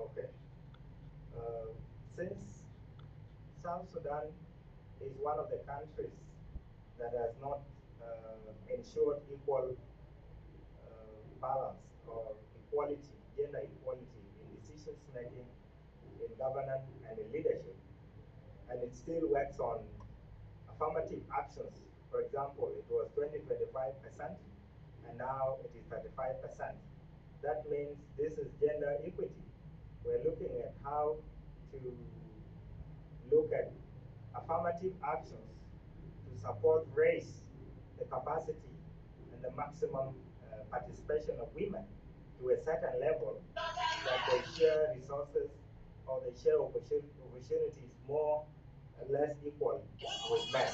Okay. Uh, since South Sudan is one of the countries that has not ensured equal balance or equality, gender equality in decisions making, in governance, and in leadership, and it still works on affirmative actions. For example, it was 20-25%, and now it is 35%. That means this is gender equity. We're looking at how to look at affirmative actions to support raise the capacity and the maximum participation of women to a certain level that they share resources or they share opportunities more or less equal with men.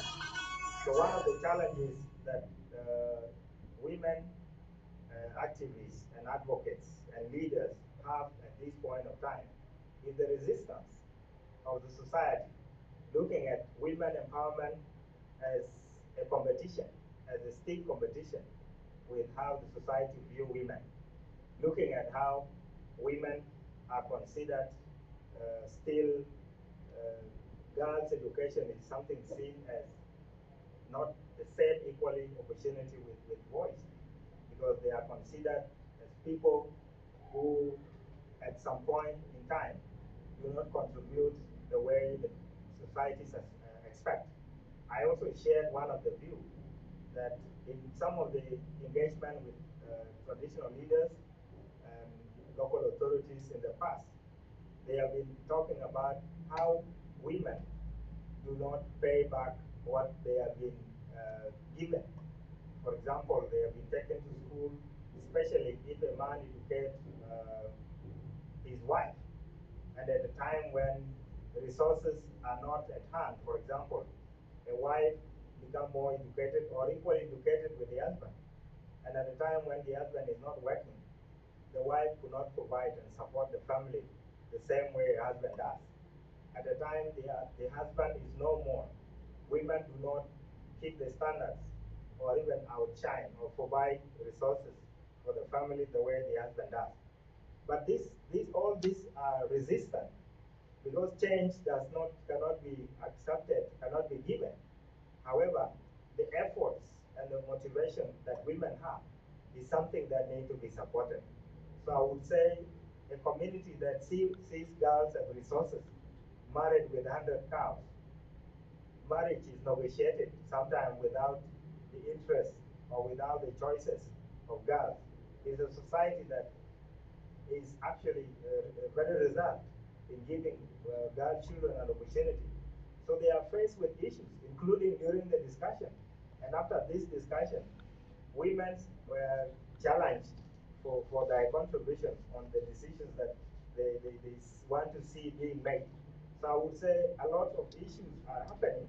So one of the challenges that women activists and advocates and leaders have at this point of time is the resistance of the society, looking at women empowerment as a competition, as a stiff competition with how the society view women, looking at how women are considered still, girls' education is something seen as not the same equally opportunity with boys, because they are considered as people who at some point in time do not contribute the way the societies expect. I also shared one of the view that in some of the engagement with traditional leaders and local authorities in the past, they have been talking about how women do not pay back what they have been given. For example, they have been taken to school, especially if a man educates his wife, and at a time when the resources are not at hand. For example, a wife become more educated or equally educated with the husband, and at a time when the husband is not working, the wife could not provide and support the family the same way a husband does. At the time the husband is no more, women do not keep the standards or even outshine or provide resources for the family the way the husband does. But all these are resistant because change cannot be accepted, cannot be given. However, the efforts and the motivation that women have is something that need to be supported. So I would say a community that sees girls as resources, married with 100 cows, marriage is negotiated sometimes without the interest or without the choices of girls, is a society that is actually very reserved in giving girl children an opportunity. So they are faced with issues, including during the discussion. And after this discussion, women were challenged for their contributions on the decisions that they want to see being made. So I would say a lot of issues are happening.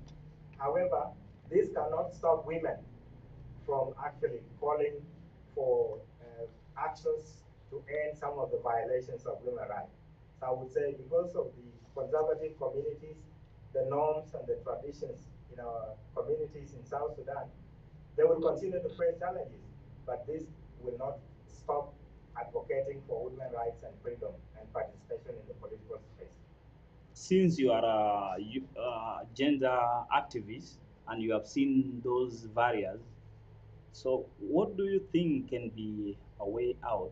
However, this cannot stop women from actually calling for actions to end some of the violations of human rights. So I would say because of the conservative communities, the norms and the traditions in our communities in South Sudan, they will continue to face challenges, but this will not stop advocating for women's rights and freedom and participation in the political space. Since you are a gender activist and you have seen those barriers, so what do you think can be a way out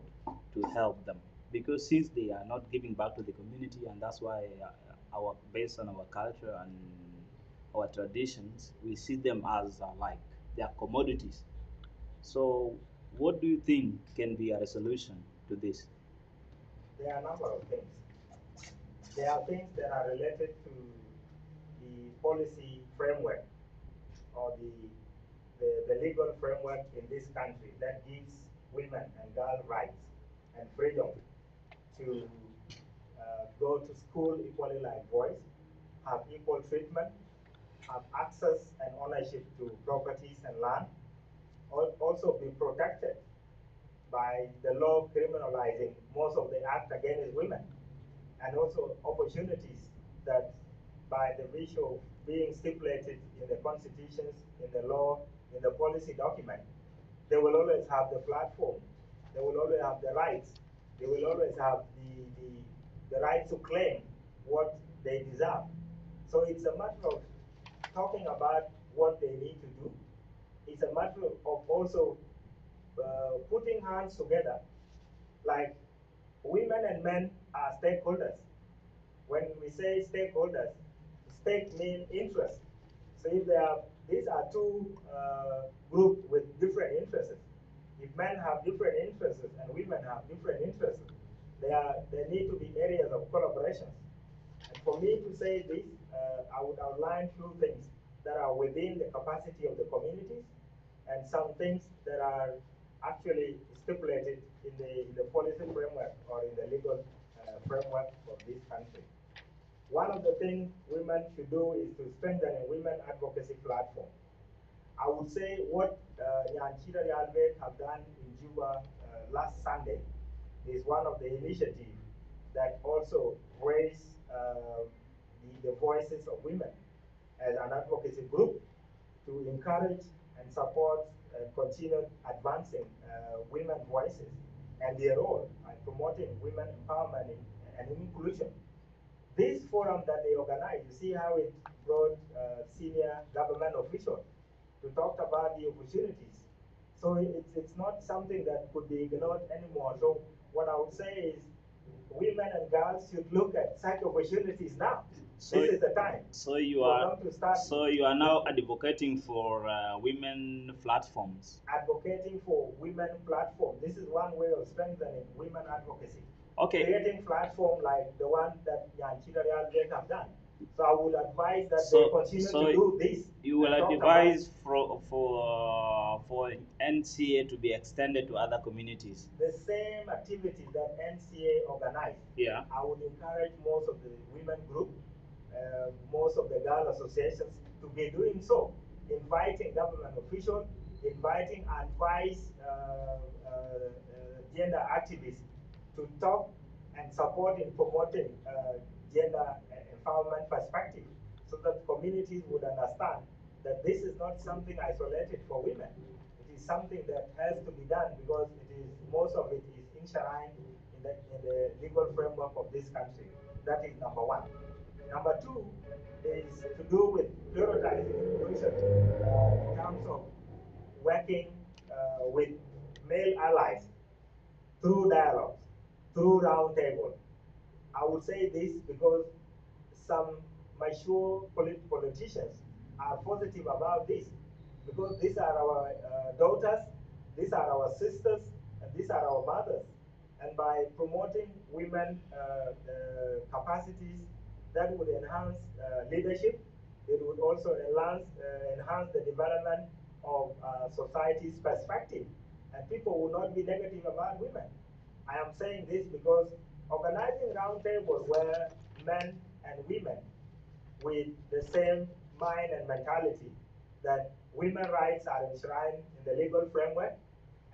to help them? Because since they are not giving back to the community, and that's why our based on our culture and our traditions, we see them as like they are commodities. So what do you think can be a resolution to this? There are a number of things. There are things that are related to the policy framework or the legal framework in this country that gives women and girls rights and freedom to go to school equally like boys, have equal treatment, have access and ownership to properties and land, also be protected by the law criminalizing most of the act against women, and also opportunities that by the virtue of being stipulated in the constitutions, in the law, in the policy document, they will always have the platform, they will always have the rights, they will always have the right to claim what they deserve. So it's a matter of talking about what they need to do. It's a matter of also putting hands together, like women and men are stakeholders. When we say stakeholders, stake means interest. So if there are, these are two groups with different interests. If men have different interests and women have different interests, there need to be areas of collaboration. And for me to say this, I would outline few things that are within the capacity of the communities and some things that are actually stipulated in the policy framework or in the legal framework of this country. One of the things women should do is to strengthen a women advocacy platform. I would say what Nyan Cit Ariel-Beek have done in Juba last Sunday is one of the initiatives that also raise the voices of women as an advocacy group to encourage and support and continue advancing women's voices and their role in promoting women empowerment and inclusion. This forum that they organized, you see how it brought senior government officials to talk about the opportunities. So it's not something that could be ignored anymore. So what I would say is women and girls should look at such opportunities now. So this is the time. So you are now advocating for women platforms. Advocating for women platform. This is one way of strengthening women advocacy. Okay. Creating platform like the one that Nyan Cit Ariel-Beek have done. So I would advise that they continue to do this. You will advise for NCA to be extended to other communities. The same activity that NCA organized. Yeah. I would encourage most of the women group, most of the girl associations to be doing so, inviting government officials, inviting advice gender activists to talk and support in promoting gender empowerment perspective so that communities would understand that this is not something isolated for women. It is something that has to be done because it is most of it is enshrined in the legal framework of this country. That is number one. Number two is to do with prioritizing inclusion in terms of working with male allies through dialogues, through roundtable. I would say this because some mature politicians are positive about this because these are our daughters, these are our sisters, and these are our mothers. And by promoting women capacities, that would enhance leadership. It would also enhance the development of society's perspective. And people will not be negative about women. I am saying this because organizing roundtables where men and women with the same mind and mentality that women's rights are enshrined in the legal framework,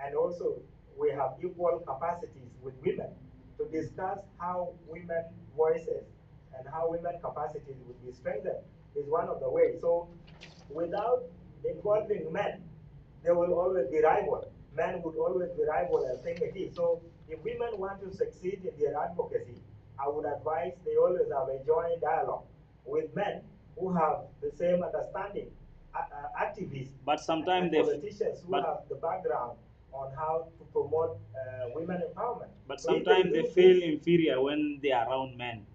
and also we have equal capacities with women to discuss how women voices and how women capacities would be strengthened is one of the ways. So without involving men, there will always be rival. Men would always be rival and think it is. So if women want to succeed in their advocacy, I would advise they always have a joint dialogue with men who have the same understanding, activists, but sometimes politicians who have the background on how to promote women empowerment. But so sometimes they feel inferior when they are around men.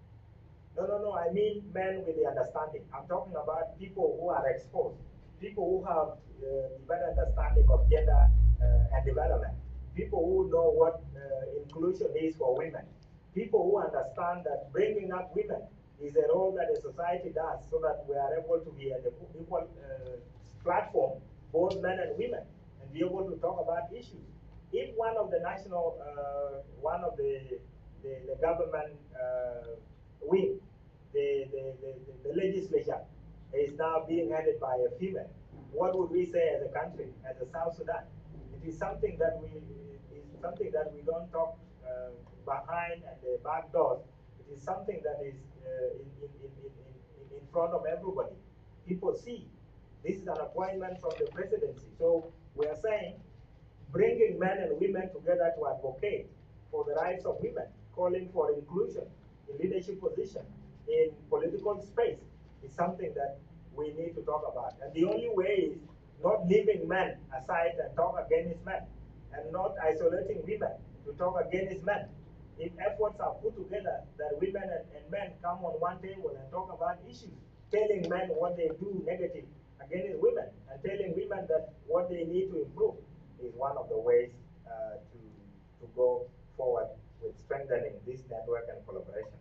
No, I mean men with the understanding. I'm talking about people who are exposed, people who have better understanding of gender and development, people who know what inclusion is for women, people who understand that bringing up women is a role that the society does so that we are able to be at the equal platform, both men and women, and be able to talk about issues. If one of the national, one of the government wing, the legislature is now being headed by a female, what would we say as a country, as a South Sudan? It is something that we don't talk behind and the back doors. It is something that is in front of everybody. People see this is an appointment from the presidency. So we are saying bringing men and women together to advocate for the rights of women, calling for inclusion in leadership position, in political space, is something that we need to talk about. And the only way is not leaving men aside and talk against men, and not isolating women to talk against men. If efforts are put together that women and men come on one table and talk about issues, telling men what they do negative against women, and telling women that what they need to improve, is one of the ways to go forward with strengthening this network and collaboration.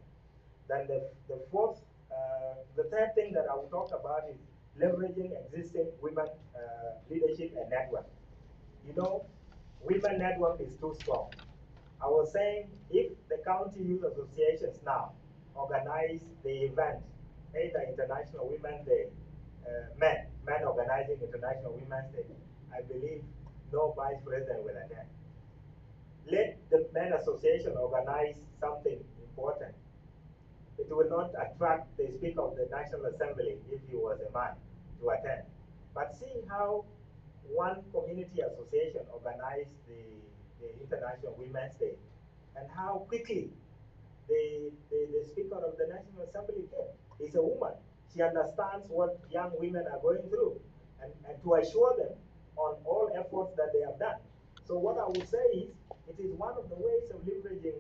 Then the third thing that I will talk about is leveraging existing women leadership and network. You know, women network is too strong. I was saying if the county youth associations now organize the event, either International Women's Day, men organizing International Women's Day, I believe no vice president will attend. Let the men association organize something important. It will not attract the Speaker of the National Assembly if he was a man to attend. But seeing how one community association organized the International Women's Day, and how quickly the Speaker of the National Assembly came. Is a woman. She understands what young women are going through, and to assure them on all efforts that they have done. So what I would say is, it is one of the ways of leveraging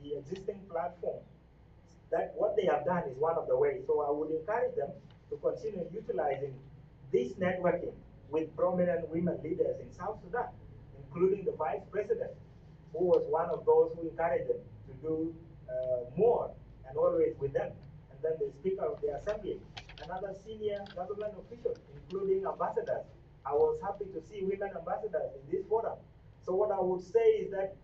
the existing platform. That what they have done is one of the ways. So I would encourage them to continue utilizing this networking with prominent women leaders in South Sudan, including the Vice President, who was one of those who encouraged them to do more and always with them. And then the Speaker of the Assembly and other senior government officials, including ambassadors. I was happy to see women ambassadors in this forum. So what I would say is that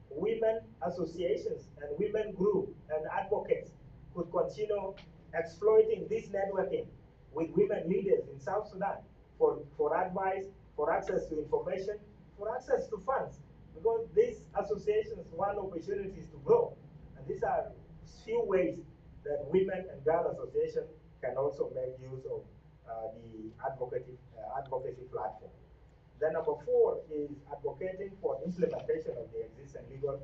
women associations and women groups and advocates could continue exploiting this networking with women leaders in South Sudan for advice, for access to information, for access to funds. Because these associations want opportunities to grow. And these are few ways that women and girl association can also make use of the advocacy platform. Then number 4 is advocating for implementation of the existing legal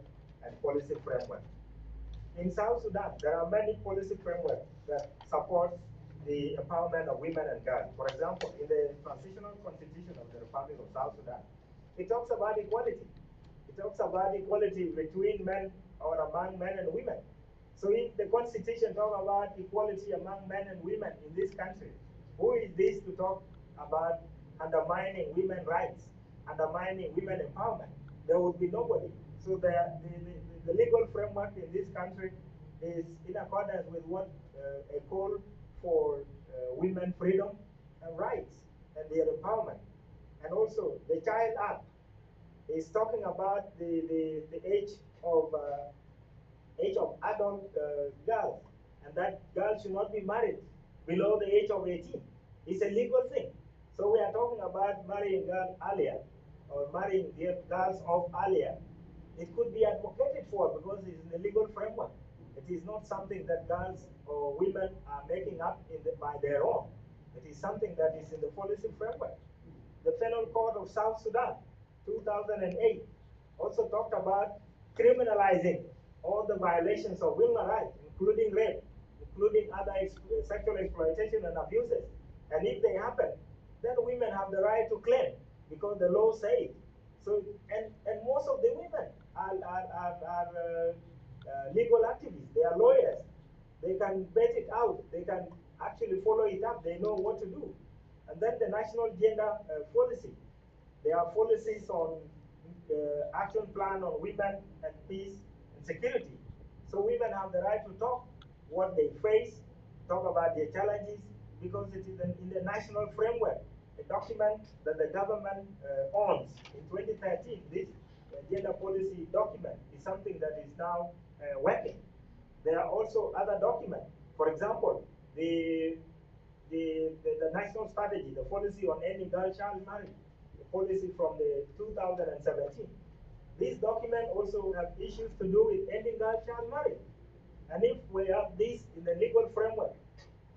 and policy framework. In South Sudan, there are many policy frameworks that support the empowerment of women and girls. For example, in the transitional constitution of the Republic of South Sudan, it talks about equality. It talks about equality between men or among men and women. So if the constitution talks about equality among men and women in this country, who is this to talk about undermining women's rights, undermining women empowerment? There would be nobody. So the legal framework in this country is in accordance with what a call for women freedom and rights and their empowerment. And also the Child Act is talking about the age of adult girls, and that girls should not be married below the age of 18. It's a legal thing. So we are talking about marrying girls earlier, or marrying girls off earlier. It could be advocated for because it's in the legal framework. It is not something that girls or women are making up by their own. It is something that is in the policy framework. The Penal Code of South Sudan, 2008, also talked about criminalizing all the violations of women's rights, including rape, including other sexual exploitation and abuses. And if they happen, then women have the right to claim because the law says it. So, and most of the women are legal activists. They are lawyers. They can vet it out. They can actually follow it up. They know what to do. And then the national gender policy. There are policies on action plan on women and peace and security. So women have the right to talk what they face, talk about their challenges, because it is in the national framework, a document that the government owns. In 2013, this gender policy document is something that is now working. There are also other documents. For example, the national strategy, the policy on ending girl-child marriage, the policy from the 2017. This document also has issues to do with ending girl-child marriage. And if we have this in the legal framework,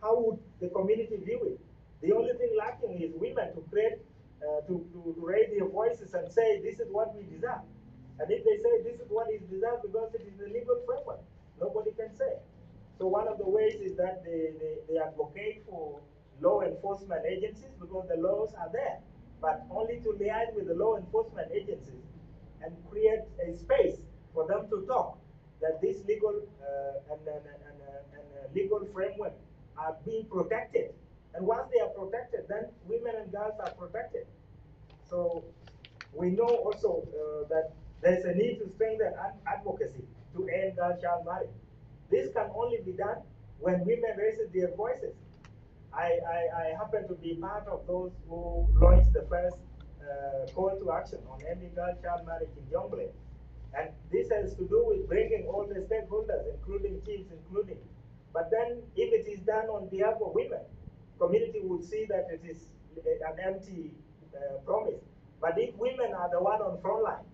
how would the community view it? The only thing lacking is women to create, to raise their voices and say, this is what we deserve. And if they say this is what is deserved because it is the legal framework, Nobody can say. So one of the ways is that they advocate for law enforcement agencies because the laws are there, but only to liaise with the law enforcement agencies and create a space for them to talk that this legal and legal framework are being protected. And once they are protected, then women and girls are protected. So we know also that there's a need to strengthen advocacy to end girl child marriage. This can only be done when women raise their voices. I happen to be part of those who launched the first call to action on ending girl child marriage in Jonglei. And this has to do with bringing all the stakeholders, including chiefs, including. But then if it is done on behalf of women, community would see that it is an empty promise. But if women are the one on front line,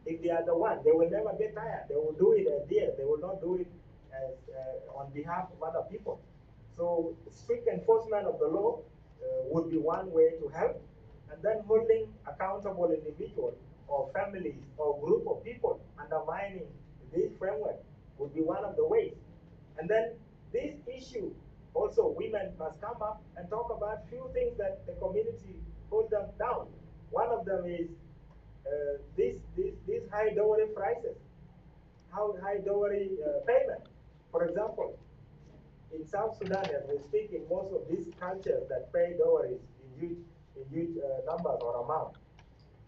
if they are the one, they will never get tired. They will do it as theirs. They will not do it as on behalf of other people. So strict enforcement of the law would be one way to help. And then holding accountable individuals or families or group of people undermining this framework would be one of the ways. And then this issue, also women must come up and talk about few things that the community hold them down. One of them is this high dowry prices, how high dowry payment. For example, in South Sudan, as we speak, in most of these cultures that pay dowries in huge numbers or amount,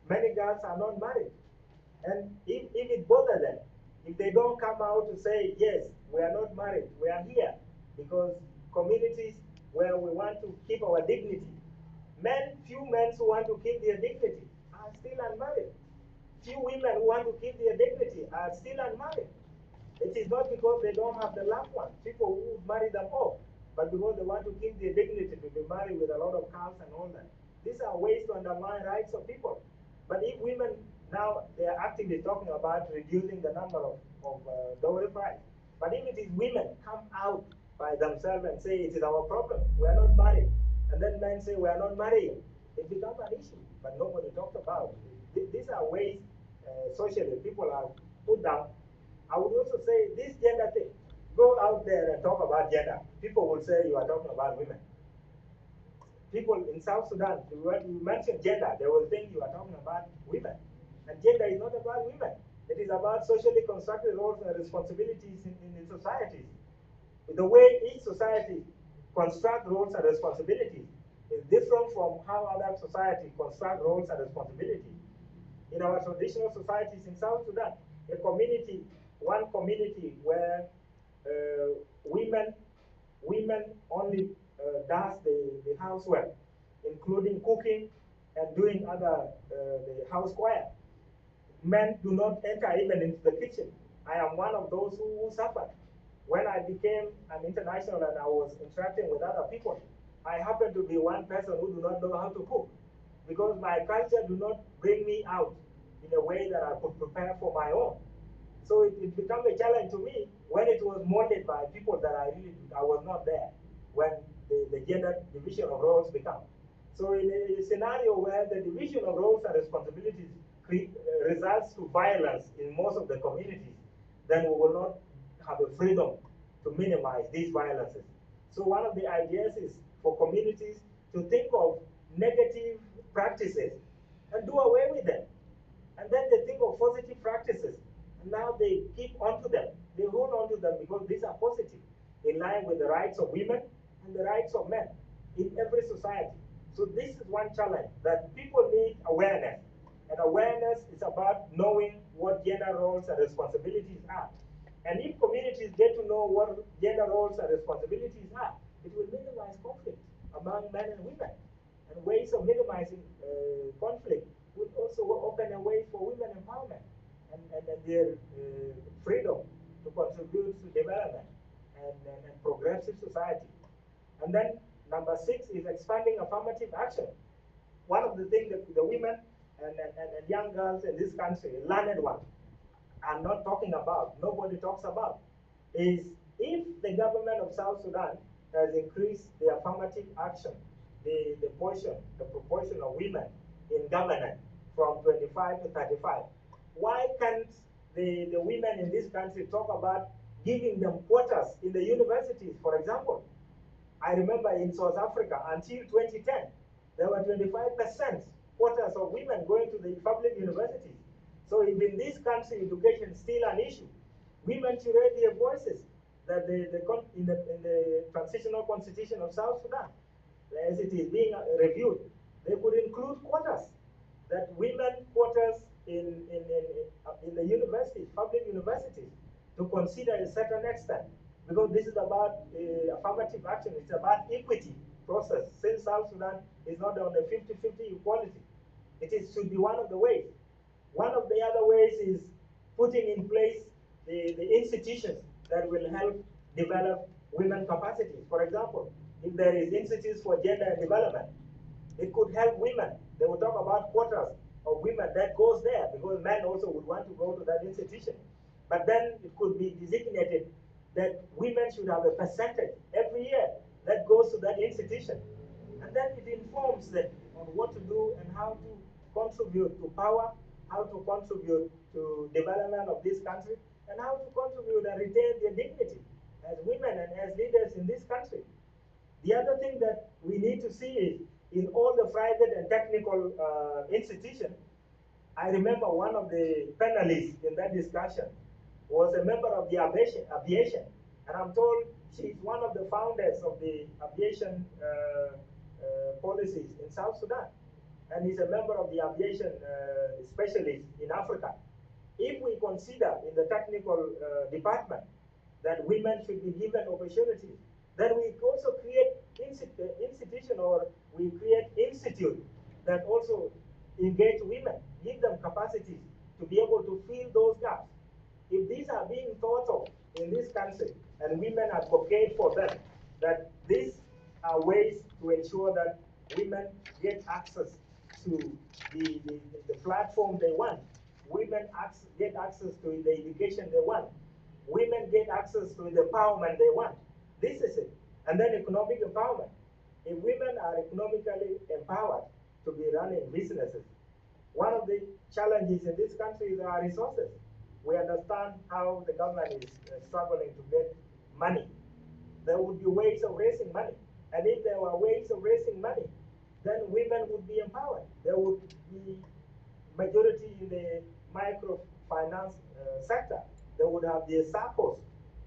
many girls are not married. And if it bothers them, if they don't come out to say, yes, we are not married, we are here, because communities where we want to keep our dignity, few men who want to keep their dignity are still unmarried. Few women who want to keep their dignity are still unmarried. It is not because they don't have the loved ones, people who marry them off, but because they want to keep their dignity to be married with a lot of cows and all that. These are ways to undermine rights of people. But if women now, they are actively talking about reducing the number of dowry price. But if it is women come out by themselves and say it is our problem, we are not married, and then men say we are not marrying, it becomes an issue, but nobody talks about it. These are ways socially people are put down. I would also say this gender thing, go out there and talk about gender. People will say you are talking about women. People in South Sudan, when you mention gender, they will think you are talking about women. And gender is not about women. It is about socially constructed roles and responsibilities in societies. The way each society constructs roles and responsibilities is different from how other societies construct roles and responsibilities. In our traditional societies in South Sudan, one community where women only does the housework, including cooking and doing other the house choir. Men do not enter even into the kitchen. I am one of those who suffered. When I became an international and I was interacting with other people, I happened to be one person who do not know how to cook because my culture do not bring me out in a way that I could prepare for my own. So it became a challenge to me when it was molded by people that I was not there when the gender division of roles become. So in a scenario where the division of roles and responsibilities results to violence in most of the communities, then we will not have the freedom to minimize these violences. So one of the ideas is for communities to think of negative practices and do away with them. And then they think of positive practices. And now they keep onto them. They hold on to them because these are positive, in line with the rights of women and the rights of men in every society. So this is one challenge that people need awareness. And awareness is about knowing what gender roles and responsibilities are. And if communities get to know what gender roles and responsibilities are, it will minimize conflict among men and women. And ways of minimizing conflict would also open a way for women empowerment and their freedom to contribute to development and progressive society. And then number 6 is expanding affirmative action. One of the things that the women and young girls in this country, learned one, are not talking about, nobody talks about, is if the government of South Sudan has increased the affirmative action, the proportion of women in government from 25 to 35, why can't the women in this country talk about giving them quotas in the universities, for example. I remember in South Africa until 2010, there were 25% quotas of women going to the public universities. So if in this country education is still an issue, women should raise their voices that in the transitional constitution of South Sudan, as it is being reviewed, they could include quotas, that women quotas in the universities, public universities, to consider a certain extent, because this is about affirmative action, it's about equity process. Since South Sudan is not on the 50-50 equality, should be one of the ways. One of the other ways is putting in place the institutions that will help develop women capacities. For example, if there is institutes for gender and development, it could help women. They will talk about quotas of women that goes there, because men also would want to go to that institution. But then it could be designated that women should have a percentage every year that goes to that institution. And then it informs them on what to do and how to contribute to power, how to contribute to development of this country, and how to contribute and retain their dignity as women and as leaders in this country. The other thing that we need to see is in all the private and technical institutions, I remember one of the panelists in that discussion was a member of the aviation, and I'm told she's one of the founders of the aviation policies in South Sudan, and is a member of the aviation specialist in Africa. If we consider in the technical department that women should be given opportunities, then we also create institution, or we create institute that also engage women, give them capacities to be able to fill those gaps. If these are being thought of in this country and women advocate for them, that these are ways to ensure that women get access to the platform they want. Women get access to the education they want. Women get access to the empowerment they want. This is it. And then economic empowerment. If women are economically empowered to be running businesses, one of the challenges in this country is our resources. We understand how the government is struggling to get money. There would be ways of raising money. And if there were ways of raising money, then women would be empowered. There would be majority in the microfinance sector. They would have their circles.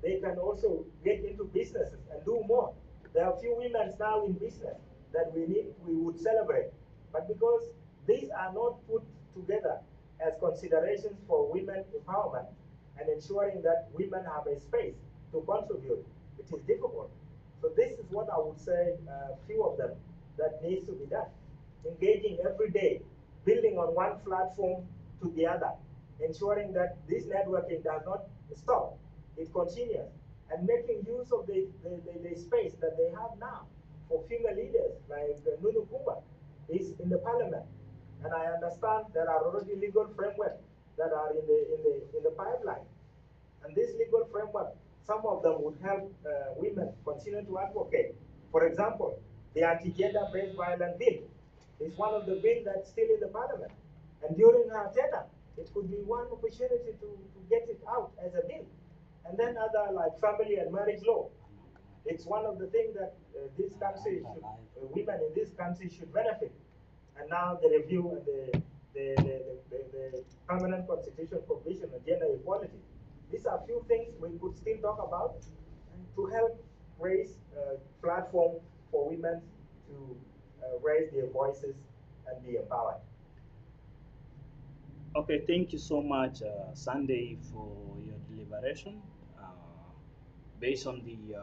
They can also get into businesses and do more. There are few women now in business that we would celebrate. But because these are not put together as considerations for women empowerment and ensuring that women have a space to contribute, it is difficult. So this is what I would say, few of them that needs to be done. Engaging every day, building on one platform to the other, ensuring that this networking does not stop, it continues, and making use of the space that they have now for female leaders, like Nunu Kumba is in the parliament. And I understand there are already legal frameworks that are in the pipeline. And this legal framework, some of them would help women continue to advocate. For example, the anti-gender based violence bill is one of the bills that's still in the parliament. And during her tenure, it could be one opportunity to get it out as a bill. And then other like family and marriage law. It's one of the things that this country should, women in this country should benefit. And now the review and the permanent constitution provision on gender equality. These are few things we could still talk about to help raise a platform for women to raise their voices and be empowered. Okay, thank you so much, Sunday, for your deliberation. Based on the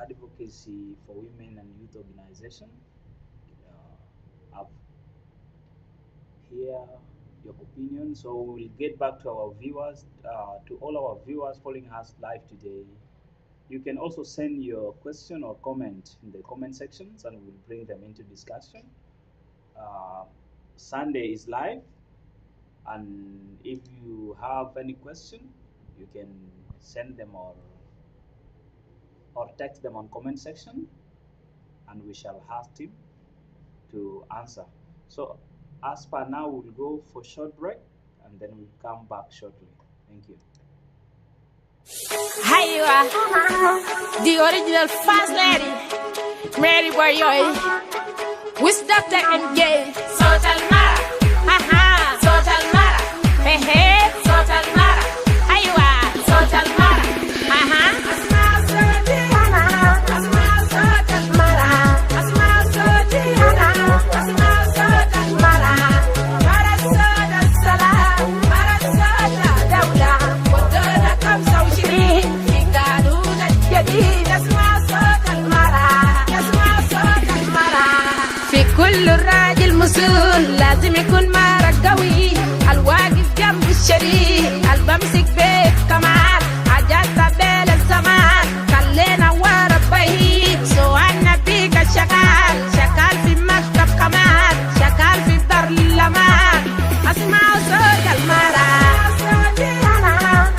advocacy for women and youth organization, I've hear your opinion. So we'll get back to our viewers, to all our viewers following us live today. You can also send your question or comment in the comment sections, and we'll bring them into discussion. Uh, Sunday is live, and if you have any question, you can send them or text them on comment section, and we shall ask him to answer. So as per now, we'll go for short break, and then we'll come back shortly. Thank you. Hiya, the original first lady, Mary Boyoy, with Dr. MJ, Total Mara, Total Mara, hey, Total Mara, Hiya, Total Mara, كل راجل مسؤول لازم يكون مرة قوي الواقف جنب الشريك البمسك بيت كمان عجلت بين الزمان خلينا ورا بعيد سوانا بيك الشغال شغال في مكتب كمان شغال في دار الأمان أسمع صوت المرأة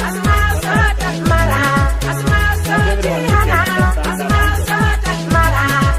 أسمع صوت المرأة أسمع صوتي أنا أسمع صوت المرأة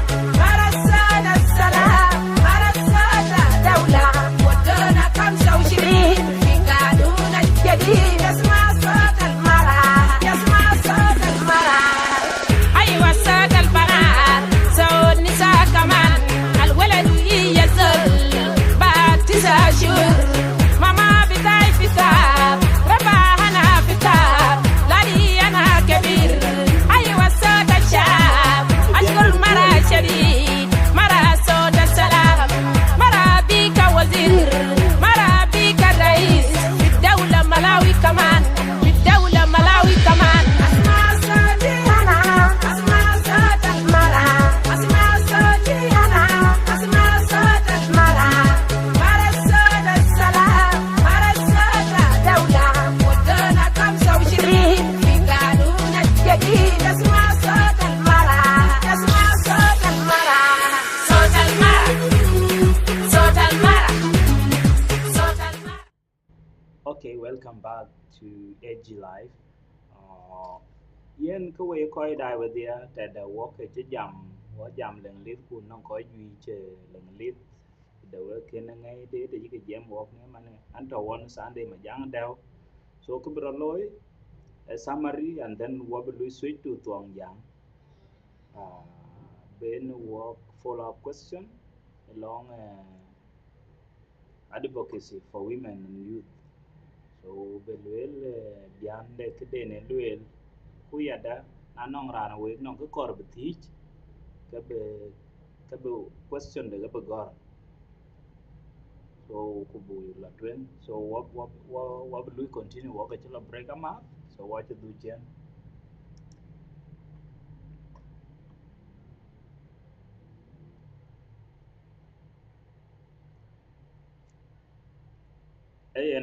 Okay, welcome back to AG Live. Yen ko we koi dai with there that the work at jam wa jam leng lit ku non koi duy che leng lit the work ken ngai de de cái jam work ne mane anto one Sunday Majak Dew. So ko bro loy a summary and then what will we switch to tuang jam. Ben work follow up question along advocacy for women and youth. So belwel dian de kede ne luel kuyada anong rana we nong ko kor betich ka be question de be gor so ku bu la twen so what will we continue work at break am up so what to do jen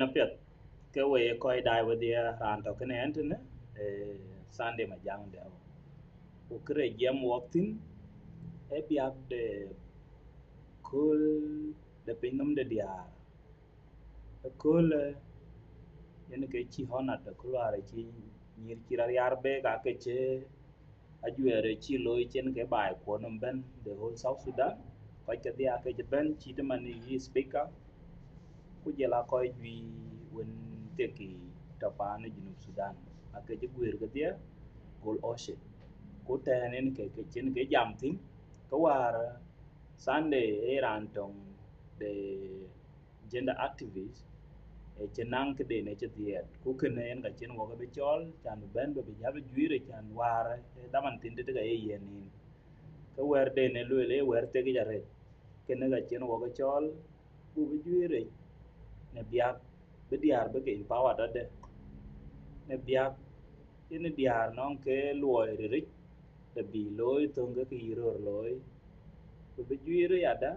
na pet ke we koi dai with the ran to kene entene Sunday Majak Dew ku kre jam working e biap de kul de pinum de dia kul yen ke chi hona de kulare chi nyir kirar yarbe ka ke che ajuere chi loy chen ke bai ko nom ben the whole South Sudan ko ke dia ke ben chi de mani speaker ku jela ko wi won te ki tapa ne junub Sudan ake je guer ke dia gol oshe ko tenen ke chen ke jam tin ko war Sunday eran tong the gender activists chenang ke de ne che dia ku ken en ga chen wo ga be chol chan ben be ya be juire chan war daman tin de ga yen ni ka wer de ne le wer te ga jare ken ga chen wo ga chol ku be juire ne biak be diar be ke power da de ne biak ene diar non ke luoi ri de bi loy tong ga ki ro loy ku be juire ya da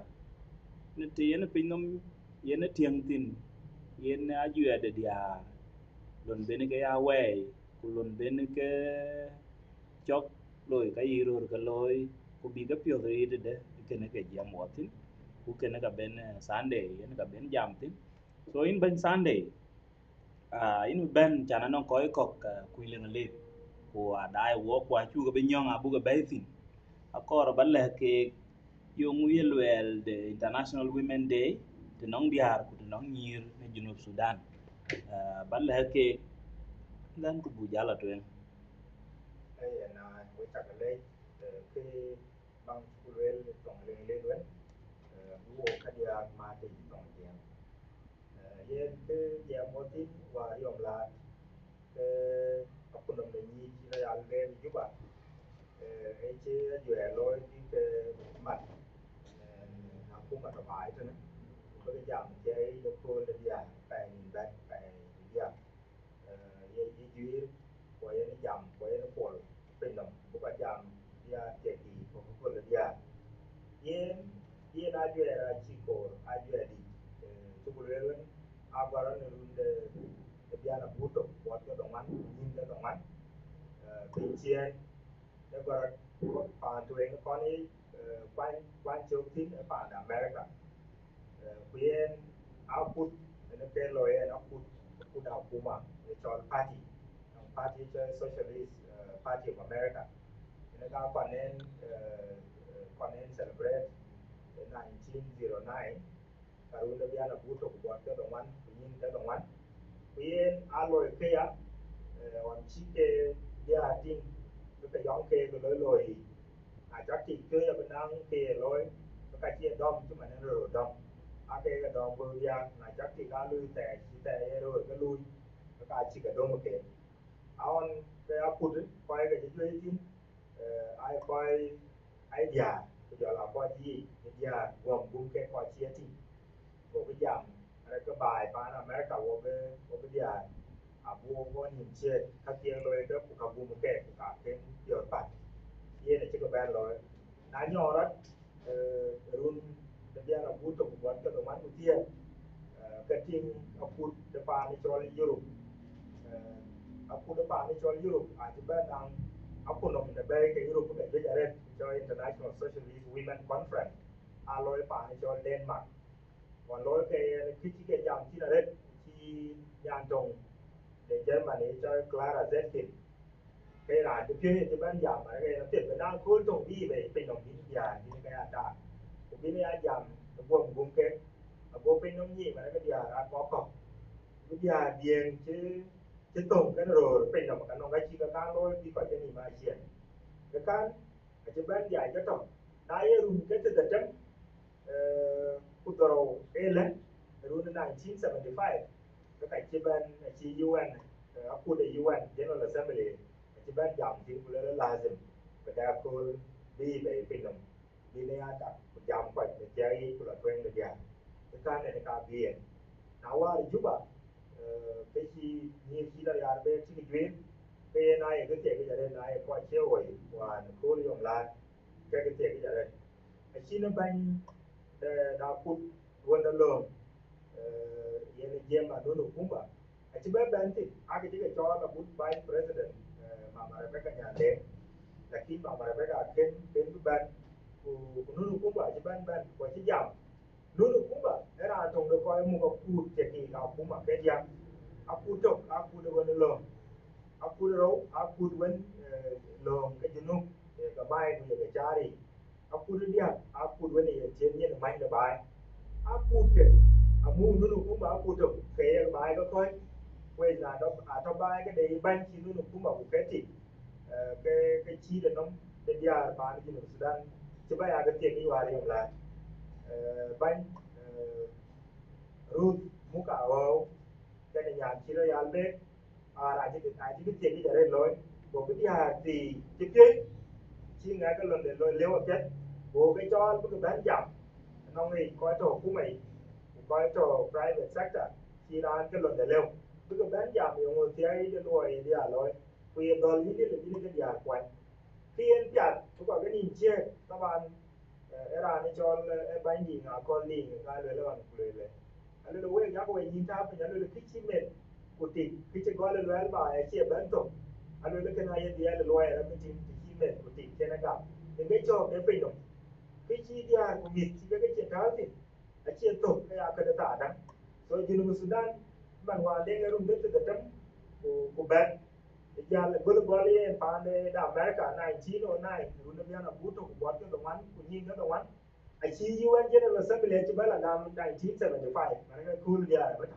ne te ene pinom ene tiang tin ene ajue de diar lon bene ke ya we ku lon bene ke chok loi ka iro ka loi ku bi ka pyo ri de ke ne ke jam watin ku ke ne ka ben Sunday ene ka ben jam tin so in ben Sunday in ben chana non ko kok ku le le ku dai wo kwa chu ka ben yong abu ka be tin akor ba le ke yung yelwel the International Women Day to nong diar ku to nong nyir ne Junub Sudan ba le ke dan ku bu jala twen na we takale ke bang kulel tong le wen wo kadia ma te tong tiang yen ke ya motin wa yom la ke apunam le ni chi la al le Juba che yue loy ki ke mat na ku ma ta bai te ne ko ke jam che yo ko le ya pai ni ba pai ya ye ji ko ye ni jam ko ye ni pol pe nam bu ka jam ya che ki ko le ya yen yen a yue ra chi ko a yue di chu ko le wen a gwa ne runde ke bia na buto ko ke do man nin ke do man pe chien ne gwa pa tu en ko ni quan châu tin ở bản America khuyên output nên cái lối output output đào kuma để cho party party cho socialist party of America nên các còn nên celebrate in 1909 karun da biya na buto ko ke do man yin ke do man khuyên alloy ke ya on chike dia tin cái yong ke ko lối chắc chỉ chơi ở bên đang kề lối cái chia đom chứ mà nó rồi đom cái đom vừa ra là chắc chỉ đã lui tè rồi cái lui cái chỉ cái đom một cái on cái aput coi cái chơi tin ai coi ai già bây giờ là coi gì già gồm cũng cái coi chia thì gồm cái giảm cái bài bán America gồm cái già mua có nhìn chia các tiền rồi cái phụ cấp một cái phụ cấp cái giờ bạn ye ne chiko ban lo na nyorat run de biara buto ko wan to man utia kating aput de pa ni chol Europe aput de pa ni chol Europe a ti ban ang apuno de be ke Europe ke be jare cho International Socialist Women Conference a lo pa ni chol Denmark còn lo ke ki ke jam ti na ret ki yan tong de Germany cho Clara Zetkin cái là cái kia thì ban giảm mà cái nó tiết về đang khối tổng đi về bên đồng đi nhà đi cái đã cũng biết là giảm buồn buồn cái bộ bên nông nghiệp mà cái nhà đã có cọc cái nhà điền chứ tổng cái rồi bên đồng cái nó cái chi cái cao thôi đi phải cái gì mà chuyện cái can chứ ban giải cái tổng đại dùng cái từ từ chấm kutoro ele run 1975 cái cảnh chế ban chi UN aku de UN General Assembly ci ban jam ci bu la lazim ko da ko bi be pinam bi ne ata jam ko de jay ko la twen de ya ka ne ka bi na wa Juba cái chi ni chi da ya be ci gwe cái này cái tiền cái giờ này này qua chiếu rồi và cô đi làm lại cái tiền cái giờ này chi nó ban đã put one alone yên game mà nó cũng vậy chỉ biết bên thì ai cái cho là put vice president mà cái nhà đen là khi mà cái đến đến bên của nó cũng vậy chỉ bên bên của chỉ giảm nó cũng vậy thế là trong được coi một cái put chỉ thì là cũng mà cái giảm aku tok aku de one alone aku ro aku wen long cái junub cái mai của cái chari aku dia aku wen ye chen ye mai the bai aku ke amu nu cũng bảo aku tok cái bai có coi quay là đó trong bai cái đấy ban chi nu cũng bảo cái gì cái chi là nó cái dia ban chi nu Sudan chứ bai cái tiền đi vào đi lại ban Ruth muka wow cái này Nyan Cit Ariel-Beek là những cái tiền đi để lối của cái nhà thì tiếp tiếp chi ngay cái lần để lối leo ở chết của cái cho cái bán giảm nó nghĩ coi trò của mày coi trò private sector chi ra cái lần để leo cái bán giảm nhiều người thì ai để lối đi à lối vì đó lý là lý cái nhà quay khi anh chặt có cái nhìn chia các bạn era này cho em bán gì ngã con liền cái lối là lối allo we ya ko yin ta fa allo ke chi men ko ti ke che gole lo alba e che bento allo le kana ye dia le lo ya ke ti chi men ko ti ke na ga e me cho ke pe no ke chi dia ko mi ti ke che ta ti a che to ke ya ka ta da so jinu Sudan man wa de rum de ta tam ko ban e ya le gole gole e pa ne da America 1909 ru ne ya na buto ko wa ke do man ko ni ga do man achi UN General Assembly ci bala gam 1975 mana cool dia bata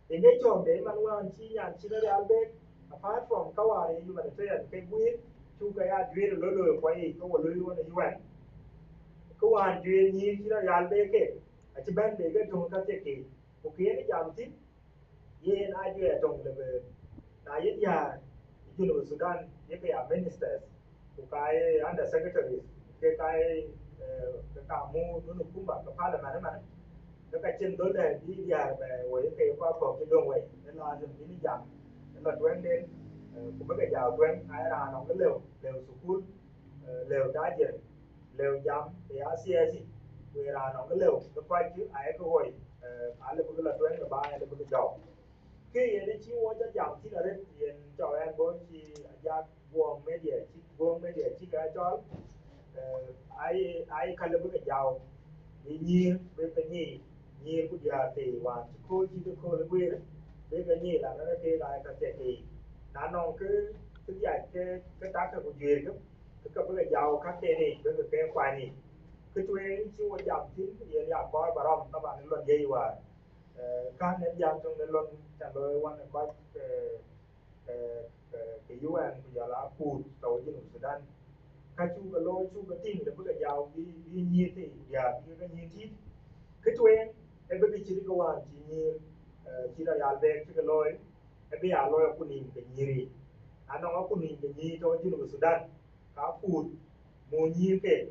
inge chom de man wan chi Nyan Cit Ariel-Beek apart from kawari humanitarian ke buin chu cái duyên lôi quay có một lôi nó UN có hoàn duyên như khi nó yal bê kê chỉ bên bê cái trong các cái cái cái giảm tiếp ye na duyên trong là về na yết ya Juba Sudan ye cái ministers cái under secretaries cái mu nó cũng bảo cái parliament mà nó cái trên đối đề đi ya về với cái qua cuộc cái đường vậy nên là dùng cái giảm là quen đến cũng biết cái giàu quen ai là nó cái lều school lều đá gì lều jam thì ACS vì là nó cái lều nó quay chứ ai có hồi ai là cái là quen là ba là cái giàu khi này chỉ muốn cho giảm thì là đấy thì cho em bố thì Ajakguong media chỉ cái cho ai khai là cái giàu vì nhiều với cái nhiều của nhà thì và cô chỉ được cô là quê đấy với cái nhiều là nó kê lại cái thì nó cứ dạy cái tác của duyên cái cái giàu các cái này cái khoai này cái chuyện chú giảm chính thì là có bà rong các bạn luận gì và các nền giảm trong nền luận trả lời quan có cái UN bây giờ là phụ tàu South Sudan các chú cái lối chú cái tin là cái giàu đi nhiều thì giờ cái nhiều chi cái chuyện em bây giờ chỉ có quan chỉ nhiều chỉ là yal về cái lối em bây giờ lối của mình cái nhiều anh nói của mình cái nhiều cho South Sudan các phụ mua nhiều cái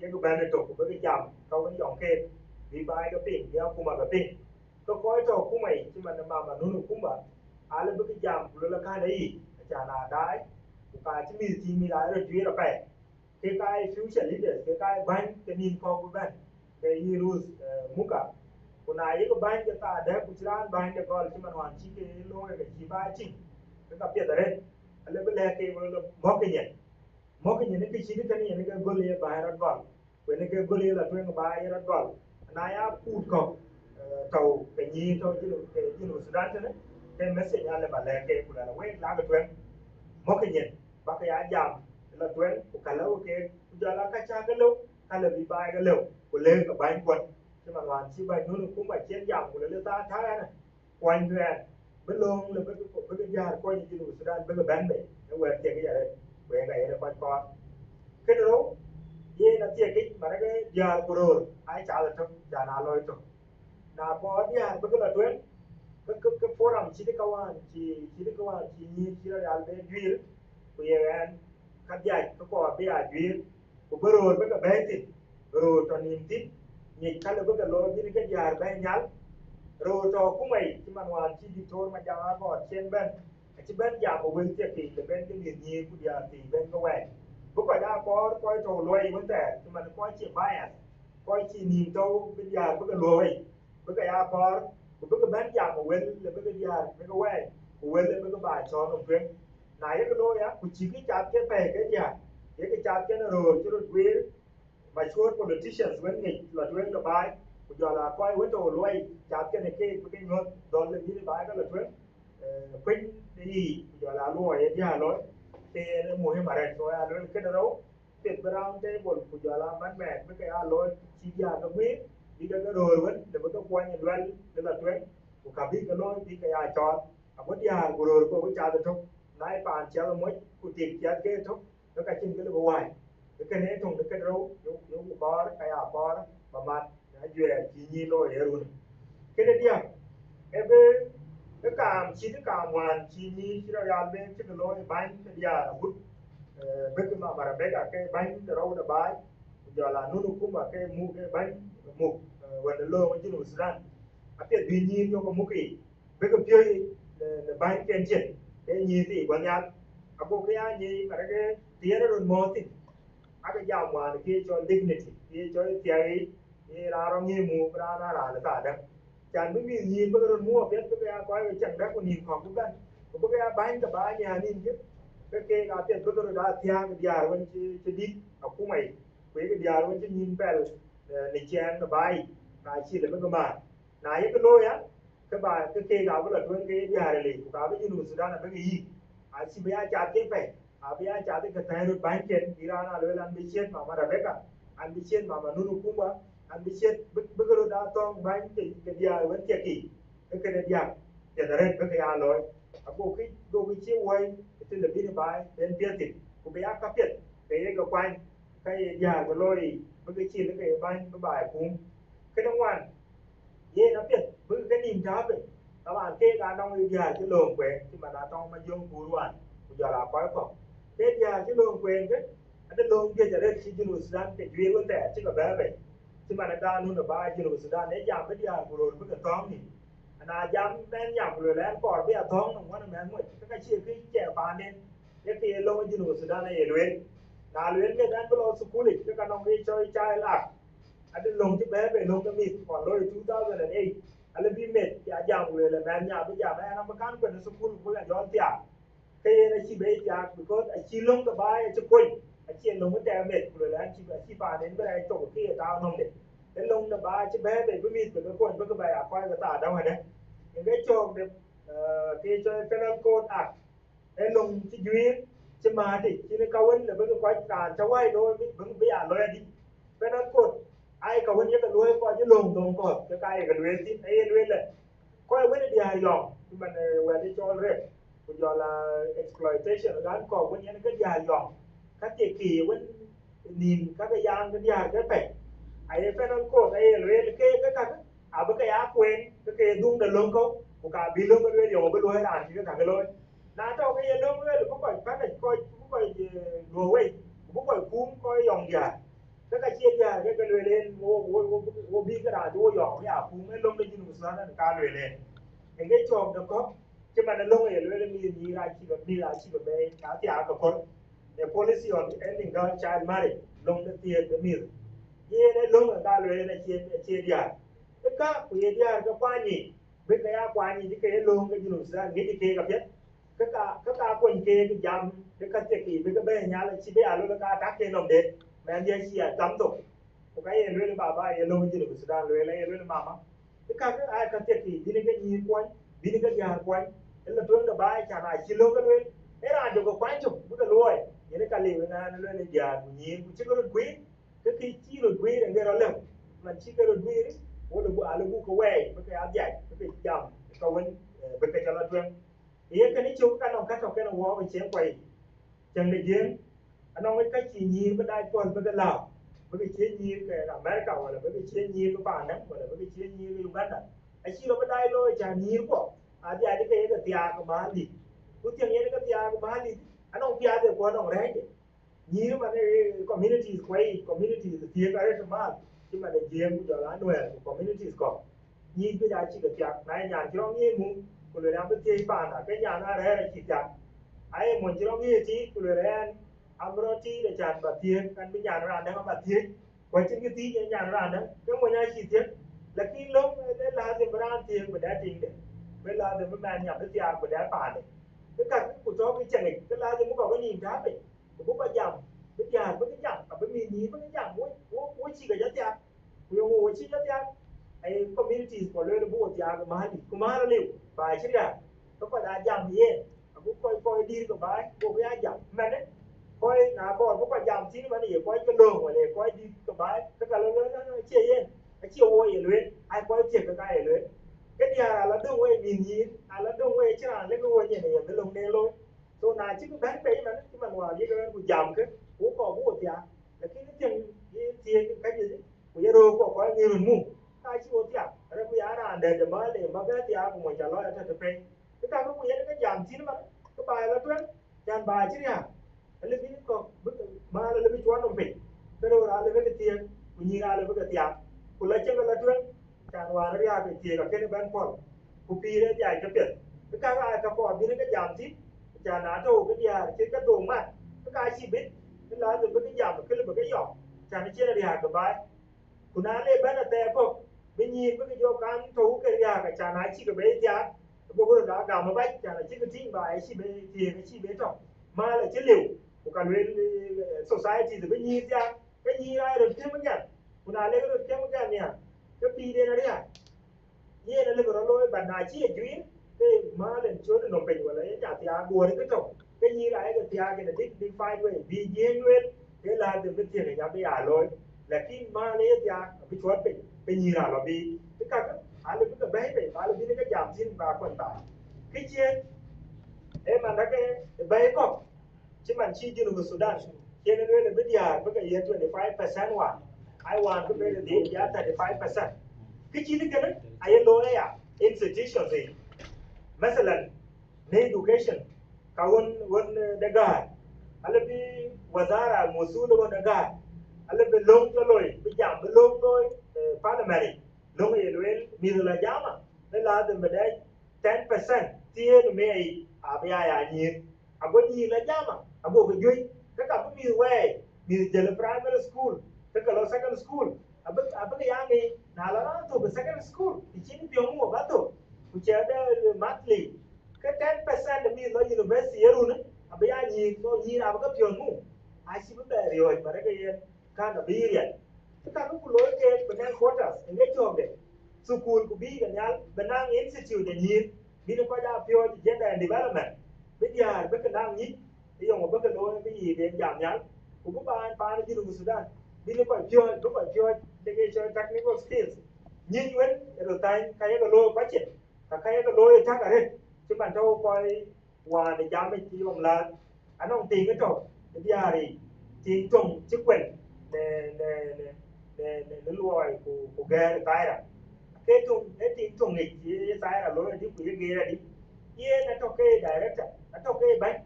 cái ban này tổ của cái giảm câu cái dòng kê vì bài cái pin cái cũng mà cái pin có coi tổ cũng mày chứ mà nó cũng mà ai là cái giảm rồi là cái đấy chả là đái cái chỉ mình lại rồi chuyện là phải cái future leaders cái ban cái nhìn con của ban cái heroes muka còn ai cái ban cái ta đã cũng ra ban cái gọi chứ mà hoàn chỉ cái lôi cái chỉ bài chỉ cái biết đấy là cái lẽ cái là móc cái nhỉ móc cái những cái chi tiết này những cái goli bài ra gọi với những cái goli là chuyện bài ra gọi này á phút cộng tàu cái gì thôi chứ cái Sudan thế đấy cái message là bà lẽ cái là quên lá cái chuyện móc cái nhìn bác cái á giảm là chuyện của cả lâu cái giờ là cái cha cái lâu hay là bị bài cái lâu của lên cả bài quần nhưng mà hoàn chi bài nó cũng phải chiến giảm của lên ta thái này quanh người bên luôn là với cái nhà coi như Sudan với cái bán bể nó quên tiền cái gì đây về ngày là con cái đó ye là tiền cái mà cái giờ của rồi ai trả là không trả nào rồi thôi nào có đi hàng với cái là tuyến cái forum chỉ cái câu an chỉ như chỉ là làm bên duy của anh cắt dài cái có bây giờ duy của bơ rồi với cái bé thì rồi cho niềm tin nhìn cái là với cái lối như cái giờ bé nhắn rồi cho cũng mày chứ mà hoàn chỉ đi thôi mà chẳng có trên bên chỉ bên giờ của bên tiệc thì bên cái miền nhiều của giờ thì bên cái quẹt bữa qua đã có coi trò lôi vấn đề nhưng mà nó coi chỉ bài coi chỉ nhìn đâu bây giờ với cái lôi với cái a có với cái bên giờ của bên là với cái giờ với cái quẹt của bên là với cái bài cho đồng tuyến này cái lôi á của chỉ cái chặt cái bè cái gì cái chặt cái nó rồi cho nó quên mà chốt politicians vẫn nghịch là tuyến là bài giờ là coi với trò lôi chặt cái này cái ngôn đó là như bài đó là tuyến quên đi giờ là lôi đi hà lối thì mùa hè mà đây rồi lối cái đó thì brown table của giờ là mát mẻ với cái lối chỉ giờ nó biết đi cái rồi vẫn để mà có quan nhận đoán đó là tuyến của cả biết cái lối đi cái ai chọn à mất giờ của rồi có cái cha được không nãy bàn chéo mới của tiền chéo cái thôi nó cái chân cái là ngoài cái này trong cái đó nếu có cái có mà mặt duyệt chỉ nhìn lối rồi cái này đi em cái cảm chỉ cái cảm hoàn chỉ như khi ra bên cái lối bánh cái giờ là bút bên cái mà bên cái bánh cái rau là bài giờ là nó cũng mà cái mu cái bánh mục và lô với South Sudan à cái tuy nhiên nó có một cái bên cái chơi là bánh cái chuyện cái gì thì quan nhát à có cái gì mà cái tiếng nó đồn mò thì à cái dòng mà cái cho dignity cái cho cái ra rong như mu ra là cả đấy chẳng biết gì nhìn bây giờ mua biết cái coi cái chẳng đã có nhìn khoảng cũng gần có cái bán cái bán nhà nhìn chứ cái tiền bây giờ đã thiang cái nhà vẫn chỉ đi học cũng mày với cái nhà vẫn chỉ nhìn về để chen cái bài cái chỉ là cái mà này cái lôi á cái bài cái nào cũng là cái nhà này của cả cái South Sudan là cái gì à chỉ bây giờ trả cái phải à bây giờ trả cái tài rồi bán tiền Iran là rồi làm bị chết mà đã biết cả anh bị chết mà nó cũng mà anh bị chết bây giờ đã tông bán cái dia vẫn tiệt kỷ cái dia thì là cái lối à cô cái chiếu quay thì là bên bài bên tiệt thì ku be akapet ke ga kwan kai ya go loi bu ke chi le ke ban bu bai kum ke dong wan ye na pet bu ke nim ta be ta ban ke ga nong ya chi long kwe chi ma na tong ma yong ku wan ku ja la ko ko ke ya chi long kwe ke ada long ke ja re chi Junub Sudan ke jwe won ta chi ga ba be chi ma na da nu na ba Junub Sudan ne ja be ya ku ro bu ke tong ni na jam ben ya ku le ko be a tong no wan men mo ka chi ke che pa ne ke lo Junub Sudan ne lwe na lwe ke dan lo su ku li ke ka nong ri choi chai la ada long chi be be long ka mi ko lo 2008 ala bi met ya jam le le men ya be ja ba na ma kan ko su ku bu ya jon tia ke na chi be ja because a chi long ka ba ya chi ko a chi long ka ta met ku le chi pa ne be ai to ke ta nong de cái lông nó ba chứ bé về với mình của nó còn với cái bài coi cái tả đâu rồi đấy những cái chồng được cái cho penal code cái lông chứ duyên chứ mà thì chỉ nó câu là với cái quái tàn cháu ai thôi vẫn bị lôi đi penal code ai câu nhất là lôi coi chứ lông đồng code cái cái lôi thì ấy lôi là coi với cái gì lòng nhưng mà về đi cho rep bây giờ là exploitation gắn còn với những cái gì lòng các kỳ với nhìn các cái giang cái gì cái phải ai penal code ai lue ke ka abu ka ya kwen ke dung da long ko ku ka bi long lue yo bu lue ran ti ka ga loi na to ke long lue ku ko pa ne ko do we ku ko kum ko yong ya ka chia ya ke lue len wo bi ka da do yo ya kum e long da jinu sa na ka lue len en ke chom da ko che ma na long e lue le mi ra chi ba be ka ti a ka ko the policy on ending girl child marriage long da ti the mir ye ne long ka lue ne che dia ka ku ye dia ka kwa ni be ka ya kwa ni ke long ka jinu sa ngi ke ka pet ka ko ke jam de ka te ki be ka be nya la chi be alo ka ta ke nom de men ye chi a tam to ku ka ye lue ba ye long jinu sa lue le ye lue mama ka a ka te ki ni ke ni kwa ni ke ya kwa la to da ba cha na chi long ka lue era jo ko kwa chu bu ka lue ye ne ka le na lue ne ya ku ni ku chi ko ku cái chi rồi quý là nghe đó lắm mà chi cái rồi quý của được bộ lu có quay với cái áo dài với cái chồng câu vấn với cái cho nó chuyên ý cái này chú cái nào cắt học cái nào hóa với chén quay chẳng để riêng anh nói cái chỉ nhìn với đại quân với cái lào với cái chế nhìn cái America hoặc là với cái chế nhìn cái bản đó hoặc là với cái chế nhìn cái Uganda anh chỉ nó với đại lôi chẳng nhìn quá áo dài cái tiề của bà đi cứ tiếng nghe cái tiề của bà đi anh nói tiề thì quá nó rẻ nhiều mà cái communities quay communities thì cái đó mà nhưng mà để riêng của là nuôi của communities có nhiều cái giá trị cái tiệc này nhà chỉ có nhiều muốn của người làm cái gì bàn à cái nhà nó là chỉ tiệc ai muốn chỉ có nhiều gì của người làm amroti để chọn bát tiệc căn cái nhà nó làm đó bát tiệc quay trên cái tí nhà nó làm đó cái mọi nhà chỉ tiệc là khi lúc đấy là thì mình ăn tiệc mình đã trình đấy bây là thì mình làm nhà cái tiệc mình đã bàn đấy cái cả cái của cho cái chẳng này cái là thì cũng có cái nhìn khác đấy bố bà dầm bây giờ với cái dầm và với mình nhí với cái dầm mỗi chỉ cái giá tiền nhiều người chỉ giá tiền ai community của lơi bố tiền của mà liu bài chứ ra nó phải là dầm gì bố coi đi của bài bố cái dầm mà đấy coi là coi bố bà dầm chứ mà này coi cái đường mà này coi đi của bài tất cả nó chia yên cái chiều ôi luyện ai coi chia cái luyện cái điều là đường quay mình nhí là đường quay chứ là lấy cái quay như này cái lồng đen luôn tôi nói chứ cái bán cái mà nó chứ mà ngoài cái của dầm cái của cò của tiệt là cái chân cái gì của giờ rồi có nhiều người mua ai chứ của tiệt rồi bây giờ là để mà cái tiệt của mình trả lời là thật phải cái của cái dầm chín mà cái bài là tuyên dàn bài chứ nhá lấy cái có mà là lấy cái chuột nó bị cái đó là lấy cái tiệt của nhìn là lấy cái tiệt của lấy chân là tuyên dàn hòa nó ra cái tiệt là cái bán con của pi đấy dài cái tiền cái cái có biết cái dầm chín chả ná đâu cái gì trên cái đồ mà cái chỉ biết cái lá rồi cái giảm cái là cái giỏ chả nó chia là địa cái bài của nó lên bên là tè không bên nhìn với cái vô can thấu cái địa cái chả ná chỉ cái bé giá bố vừa đã gạo mà bách chả là chỉ cái tin bài chỉ bé thì cái chỉ bé trọng mà là chất liệu của cả bên society rồi bên nhìn ra cái nhìn ai được thêm một nhặt của nó lên được thêm một cái nhỉ cái pi đây là đấy à như là lên của nó lôi bản nào chỉ là chuyến cái mà lên chỗ nó bình và lấy trả tiền bùa cái trồng cái như là cái tiền cái là đi phai với vì nhiên nguyên thế là từ cái tiền này nhà bây giờ rồi là khi mà lấy tiền cái chỗ bình như là vì cái cả cái là cái bé về là cái giảm xin và còn tải cái chuyện em mà nó cái bé có chứ mình chi cho nó Sudan cho nên là bây giờ với cái 25% hoàn I want to be the 35% cái chi cái này ai lo ya institutions gì مثلا education كون دقار على بي وزارة مسؤولة دقار على بي لون تلوي بجام بلون لوي parliament لون يلوي ميزلا جاما لا ده بدأ 10% تين مي أبيا يعني أبو نيلا جاما أبو بجوي كأبو ميز واي ميز جل primary school كلو second school أبو يعني نالا تو second school تيجي بيومو باتو kuchada monthly cái 10% là mình nói university rồi nữa bây giờ nhìn nào có tiền mu ai xin vấn đề rồi mà cái can of period tất cả các lối cái bên đang quarters cái chỗ đấy school của bi cái nhau bên đang institute để nhìn bi nó có ra pure gender and development bây giờ bên cái đang nhìn bây giờ một bên cái lối cái gì để giảm nhau cũng có ba nó đi được Sudan bi nó phải pure cái technical skills nhìn vẫn rồi tay cái lối phát triển các cái lối chắc ở đây chứ bạn đâu coi hòa để giảm cái chi bằng là anh ông tiền cái chỗ bây giờ thì chỉ trồng chức quyền để lùi của ghê tay ra cái tiền trồng nghịch chỉ tay là lối đi của ghê ra đi ye nó cho cái director nó cho cái bánh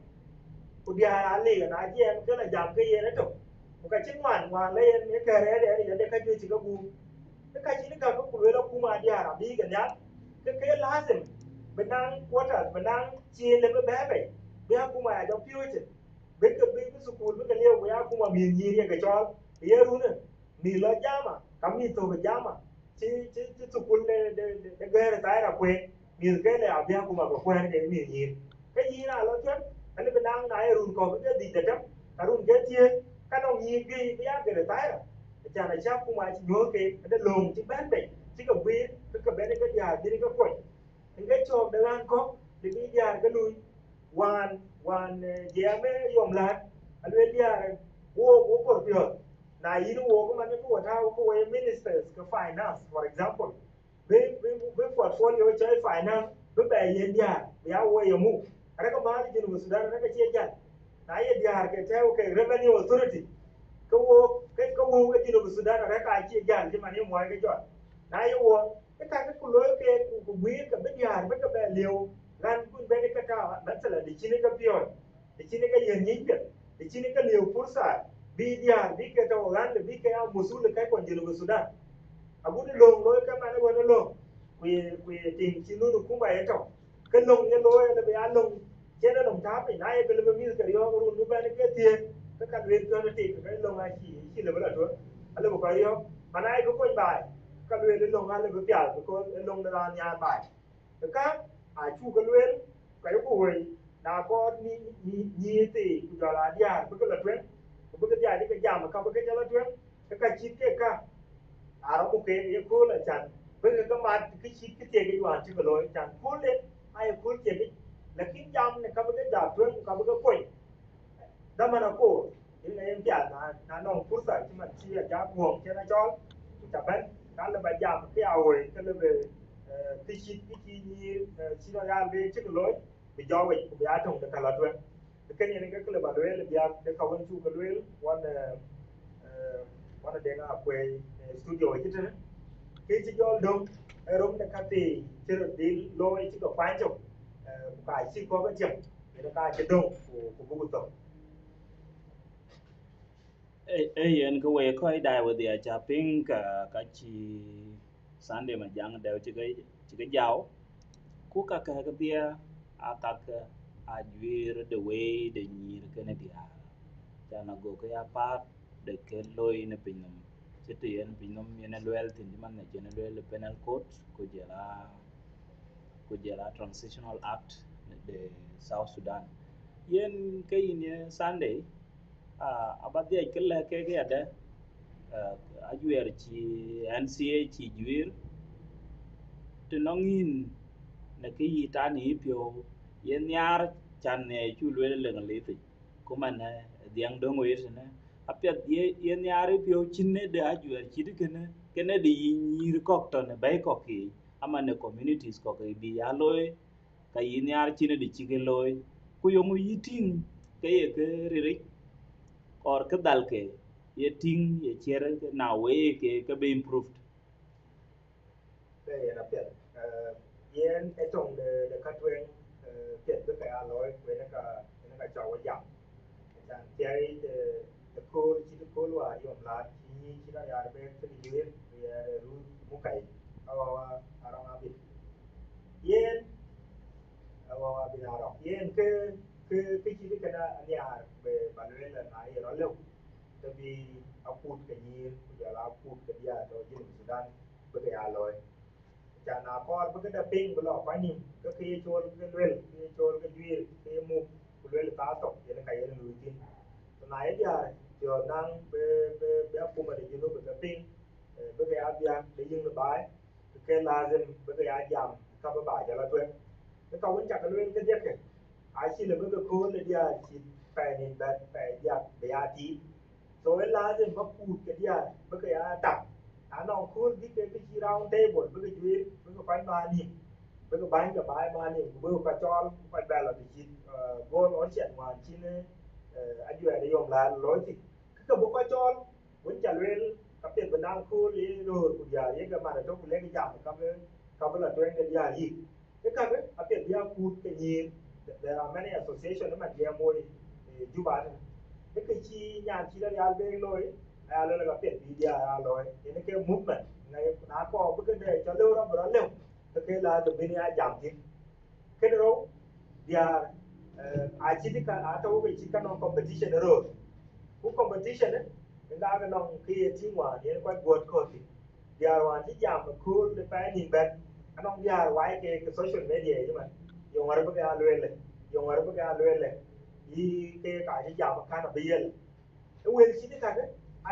của dia là lì là gì em cái là giảm cái ye nó trồng một cái chứng hoàn lên cái kề để cái chơi chỉ có buông cái chỉ nó có của nó cũng mà dia là đi cái nhá cái lazim benang quarters benang chia lên với bé vậy bé cũng mà trong future biết cái school biết cái liêu bé cũng mà miền gì cái cho bé luôn nữa miền lo mà cắm miền tôi phải mà chứ school để ghé tay là quên miền cái này bé cũng mà quên cái miền gì cái gì là lo chứ anh ấy benang này luôn còn cái gì để chấp cả luôn cái chia cái ông gì cái bé tay là chả này chắc cũng mà nhớ cái lồng chứ bé vậy chứ còn biết cái bé này cái nhà đi cái quậy cái chỗ đang có thì cái nhà cái lui hoàn dễ mới yom lạt anh biết nhà wo có việc này như wo có mà cái của thao có ministers cái finance for example với portfolio chơi finance với bài hiện nhà với áo wo yamu anh có mà đi du Sudan anh cái chia chặt này nhà cái theo cái revenue authority cái wo cái du Sudan anh cái chia chặt chứ mà nếu mọi cái chỗ này wo cái lối cái của quý cái bên nhà với cái bè liều gan cũng bên cái cao đó là để chi cái pion để chi cái gì nhính việc để chi cái liều phun xả vì nhà vì cái tàu gan để vì cái ao mùa xuân cái còn nhiều Sudan à bữa đi lồng lối cái mà nó còn nó lồng quy tìm chi luôn cũng vậy trong cái lồng cái lối là bị ăn lồng trên nó lồng tháp thì nay cái lồng như cái điều luôn nó bên cái tiền cái căn viên cho nó tìm cái lồng này chỉ là vấn đề thôi anh là một cái điều mà nay có quanh bài cái luyện lồng ăn là cái pial có lồng là nhà bài cái chu cái luyện cái buổi đã có ni thì giờ là dia cái là luyện cái dia đi cái jam mà cái là luyện cái chít cái một cái cô là chẳng với cái mặt cái chít cái tiền cái hoàn chứ cái lối chẳng cô lên ai cô tiền đi là cái jam này cái jam luyện cái quay đó mà nó cô những em pial là nó phút sai chứ mà chỉ là Ajakguong cho nó cho chả bên cái là bài giảm cái rồi cái là về cái chi như chi nó ra về trước lối bị do vậy bị áp dụng được cả là chuyện cái này cái là bài lối là bây cái câu vấn chu cái lối one để nó quay studio chứ thế cái chỉ do đông đông là cái gì chứ đi lối chỉ có quan trọng cái chỉ có cái chuyện để nó cái chế độ của bộ tổng en ko we ko dai with the chaping ka chi Sunday Majak Dew chi cái jaw ku ka dia atak a juir the way de nyir kene dia jana go ko ya pat de ke loy ne pinum chete yen pinum yen loyal tin man ne jen loyal penal code ko jela transitional act de South Sudan yen ke in Sunday about the killer ke ada ajuer chi NCA chi juir to nongin na ke yita ni pio yen yar chan ne chu le le le ti kuma na diang dong we ne apet yen yar pio chin ne de ajuer chi de kene de yir kok to ne bai kok ki ama ne communities kok bi ya loy ka yin yar chi ne de chi ke loy ku yo mu yiting cái ririk or cái dal ke ye ting ye chere na we ke be improved. Đây là biệt yên cái trong de katwen biệt với cái alloy với nó cái cháu giảm dan chơi the cool chỉ cool wa yom la chỉ là ya be cái gì ya ru mu kai awa arang abit yên awa bin arang yên cái chỉ cái na ya be balwe la na ya lo tapi akut cái gì ya la akut cái ya do South Sudan với cái alloy chả nào con với cái đập pin của lọ quanh nhìn cái khi trôi cái luyện cái trôi cái duy cái mục của luyện là tá tộc vậy là cái là lùi tin này giờ giờ đang be be phụ mà để cho nó bị cái pin với cái áp giá để dừng được bài cái là dân với cái áp giảm các bài cho là tuyệt cái câu vấn chặt cái luyện cái gì ai chỉ là với cái khối là giờ chỉ phải nên phải giờ để áp tí rồi là dân bắt cút cái giờ với cái áp tập nó khối biết cái round table với cái chuyện với cái bánh ba đi với cái bánh cái bài ba đi với cái cho cái bài là cái goal on chuyện mà chỉ anh vừa để dùng là lối thì cái bộ cái cho vẫn trả lên các tiền bên đang khối rồi của giờ cái mà là cho cái lấy cái giảm cái là cho anh cái giờ gì cái cái tiền dia cút cái gì there are many association nó mà dia môi Juba cái chi Nyan Cit Ariel-Beek lối là cái tiền media lối cái movement này nó có cái đề cho lâu đó lâu cái là từ bên giảm thì cái đó dia chỉ cái atau cái chỉ cái non competition rồi cũng competition ấy người ta cái non kia chỉ ngoài thì nó quay buồn coi thì dia hoàn chỉ giảm mà cool để phải nhìn bên anh non dia quay cái social media chứ mà dùng ở cái aluen dùng ở cái aluen đi cái chỉ giảm mà khá là bia cái will chỉ cái cái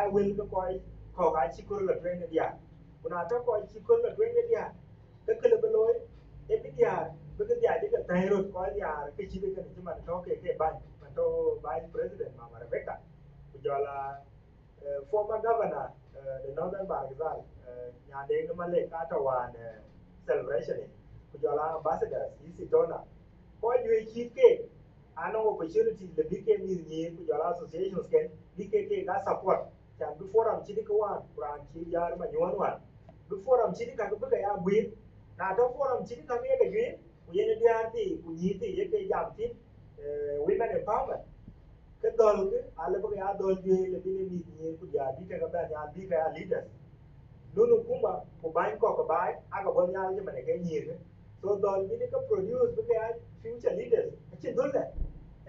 I will cái coi có cái chỉ cool là train dia còn atau coi chỉ cool là train dia cái là bên lối em biết dia because dia juga terus kalau dia kecil kan cuma ke ban atau vice president Mama Rebecca kujala former governor the northern Barzal nyade ngamale katawan celebration kujala ambassadors isi dona ko yue ke ano opportunity lebih ke ni kujala associations kan dike ga support dan before am chidi kawan kuran chi yar ma nyuan before am chidi ka buka ya buin na to forum chidi ka ya ga yue kuyene dianti kunyiti yake jamti women empowerment cái dol cái ale bagi adol je le bini ni ku ja bi ka ba ya bi ka leaders nunu kumba ku ban ko bai aga bon ya je mane ke ni so dol bini ka produce bi ka future leaders chin dol da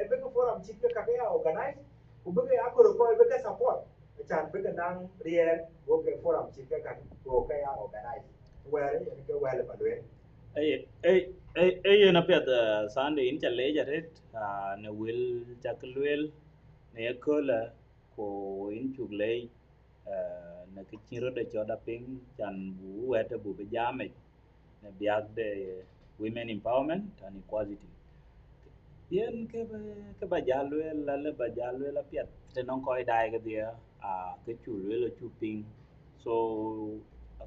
e be ko forum chit ka ya organize ku bi ka ko ko be ka support chan bi ka nang rien go ke forum chit ka go ka ya organize where ke where ba lwe na pet Sunday in chale jaret ne will chaklwel ne kola ko in chugle na kichiro de choda ping chan bu wete bu bijame ne biag de women empowerment and equality yen ke ba jalwel la le ba jalwel la pet te non koy dai ga dia ke chulwel chu ping so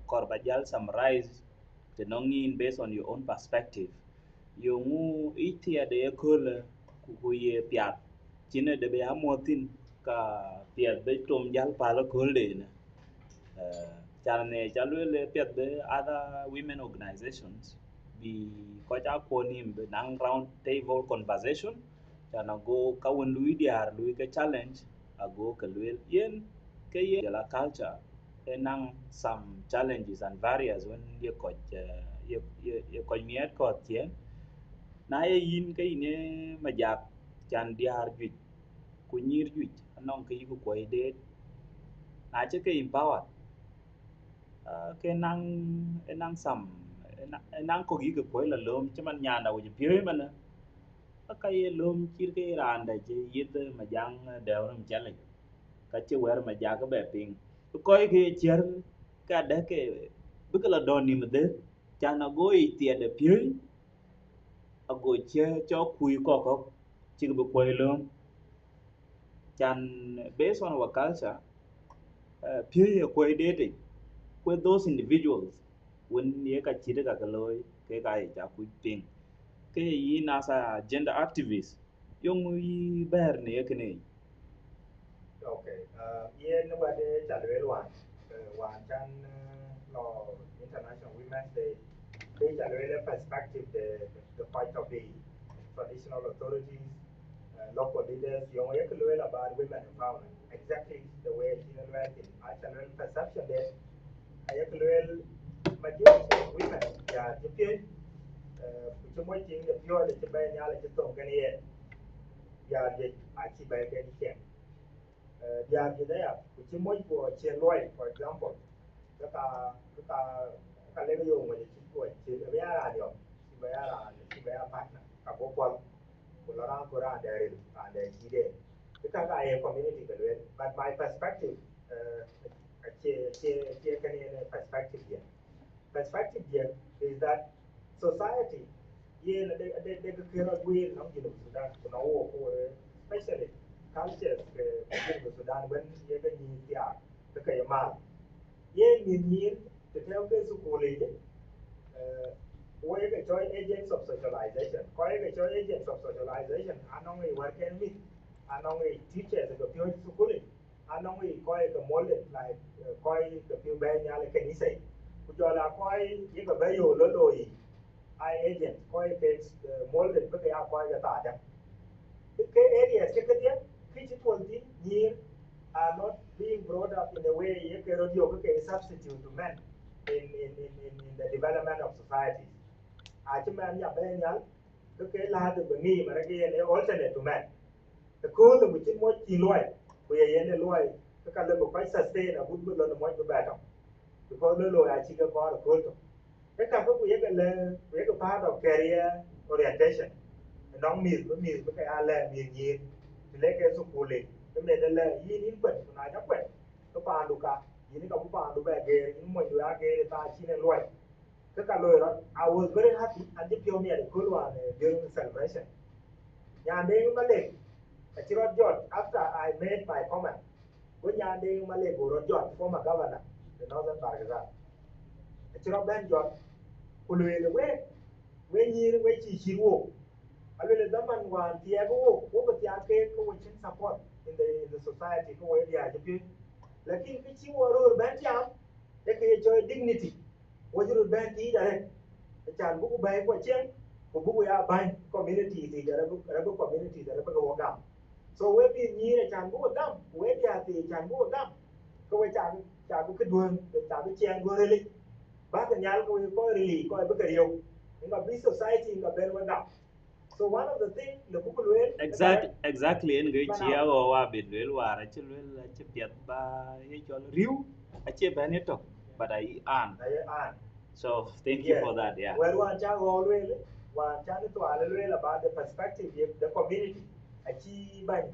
kor ba jal summarize te non in based on your own perspective yongu itia de kola ku ye piat chine de be amotin ka piat be tom jal palo kolde ne chane chalwele piat be other women organizations be ko ja ko nim be nang round table conversation chana go ka won lui diar lui ka challenge ago ka luel yen ke ye la culture enang some challenges and barriers when ye ko miet ko tien na ye yin ke ine majak chan diar juit ku nyir juit anong ke yiku ko ide na che ke empower ke nang enang sam enang ko gi ko la lom chaman nyana wo pye man ka ye lom chir ke randa che yit majang dewram chale ka che wer majak be ping ko ke cher ka de ke bikala doni mde chana go itie de pye ago che cho kui ko chi bu ko lom chan based on our culture pye ko ide with those individuals when ye ka chide ka loy ke ka ja ku ping ke yi na sa gender activist yung yi ber ne yakene. Okay. Yen wade chalwel wan chan law International Women's Day. They chalwel perspective the point of the traditional authorities, local leaders. Yung yakulwel about women empowerment. Exactly the way you know I chalwel perception there. Ayakulwel majority of women. Yeah, the pure. Kuchumojing the pure the chibay nyala chitong kaniye. Yeah, the achibay kaniye. They are there, which is more for Chiloy, for example. The Lego when it's going to be a partner, a bopal, Kulara Kura, there is, and then he did. Because I have community, but my perspective, a perspective here. Perspective here is that society, yeah, they cannot win, Sudan, especially cultures, Sudan, when you get in here, the Kayamal. Yeah, you to tell the school agent, what you join agents of socialization, quite a join agents of socialization, and only working with, and only teachers at the pure schooling, and only quite a molded like quite the pure banyal can you say. Kujola quite you a very low I agent, quite molded, but they are quite a tada. The areas which it will be near are not being brought up in a way you can substitute to men in the development of societies. Achiman Yabanial, okay, lad the Bani, Maragi, alternate to men. The cool which is more Kiloy, we are in a loy, the color of quite sustain a good on the point of battle. Because no loy, I chicken about a culture. The couple we have a part of career orientation. Nong mi cái ala mi ni le ke su kule ke me le yi ni kwet na ja kwet to pa du ka yi ni ka bu pa du ba ge ni mo ju ya ge ta chi ne loi ke ka loi ro I was very happy and the pio me the cool one during the celebration ya de ma le a chi ro jot after I made my comment when ya de ma le go ro jot former governor the northern Bargazal a chi ro ben jot kulu le we ni we chi wo alwele zaman wan tiago wo tiake ko wichin support in the society ko we dia jepi lakini kichi woro ban tiam e ke joy dignity wajuru ban ti dare chan buku bai ko chen ko buku ya ban community ti dare bu community dare ko gam so we bi ni ne chan buku gam we dia ti chan buku gam ko we chan bu keduen chan chen go rele ba ka nyal ko rele ko bu ka riyo nga bi society nga ben wa gam. So one of the things the book will exactly en ge chi ya go wa bit wel wa ra chi wel chi piet ba ye chol riu a che ben to but I an so thank you for that yeah well one cha go one cha to ale about the perspective of the community a chi ban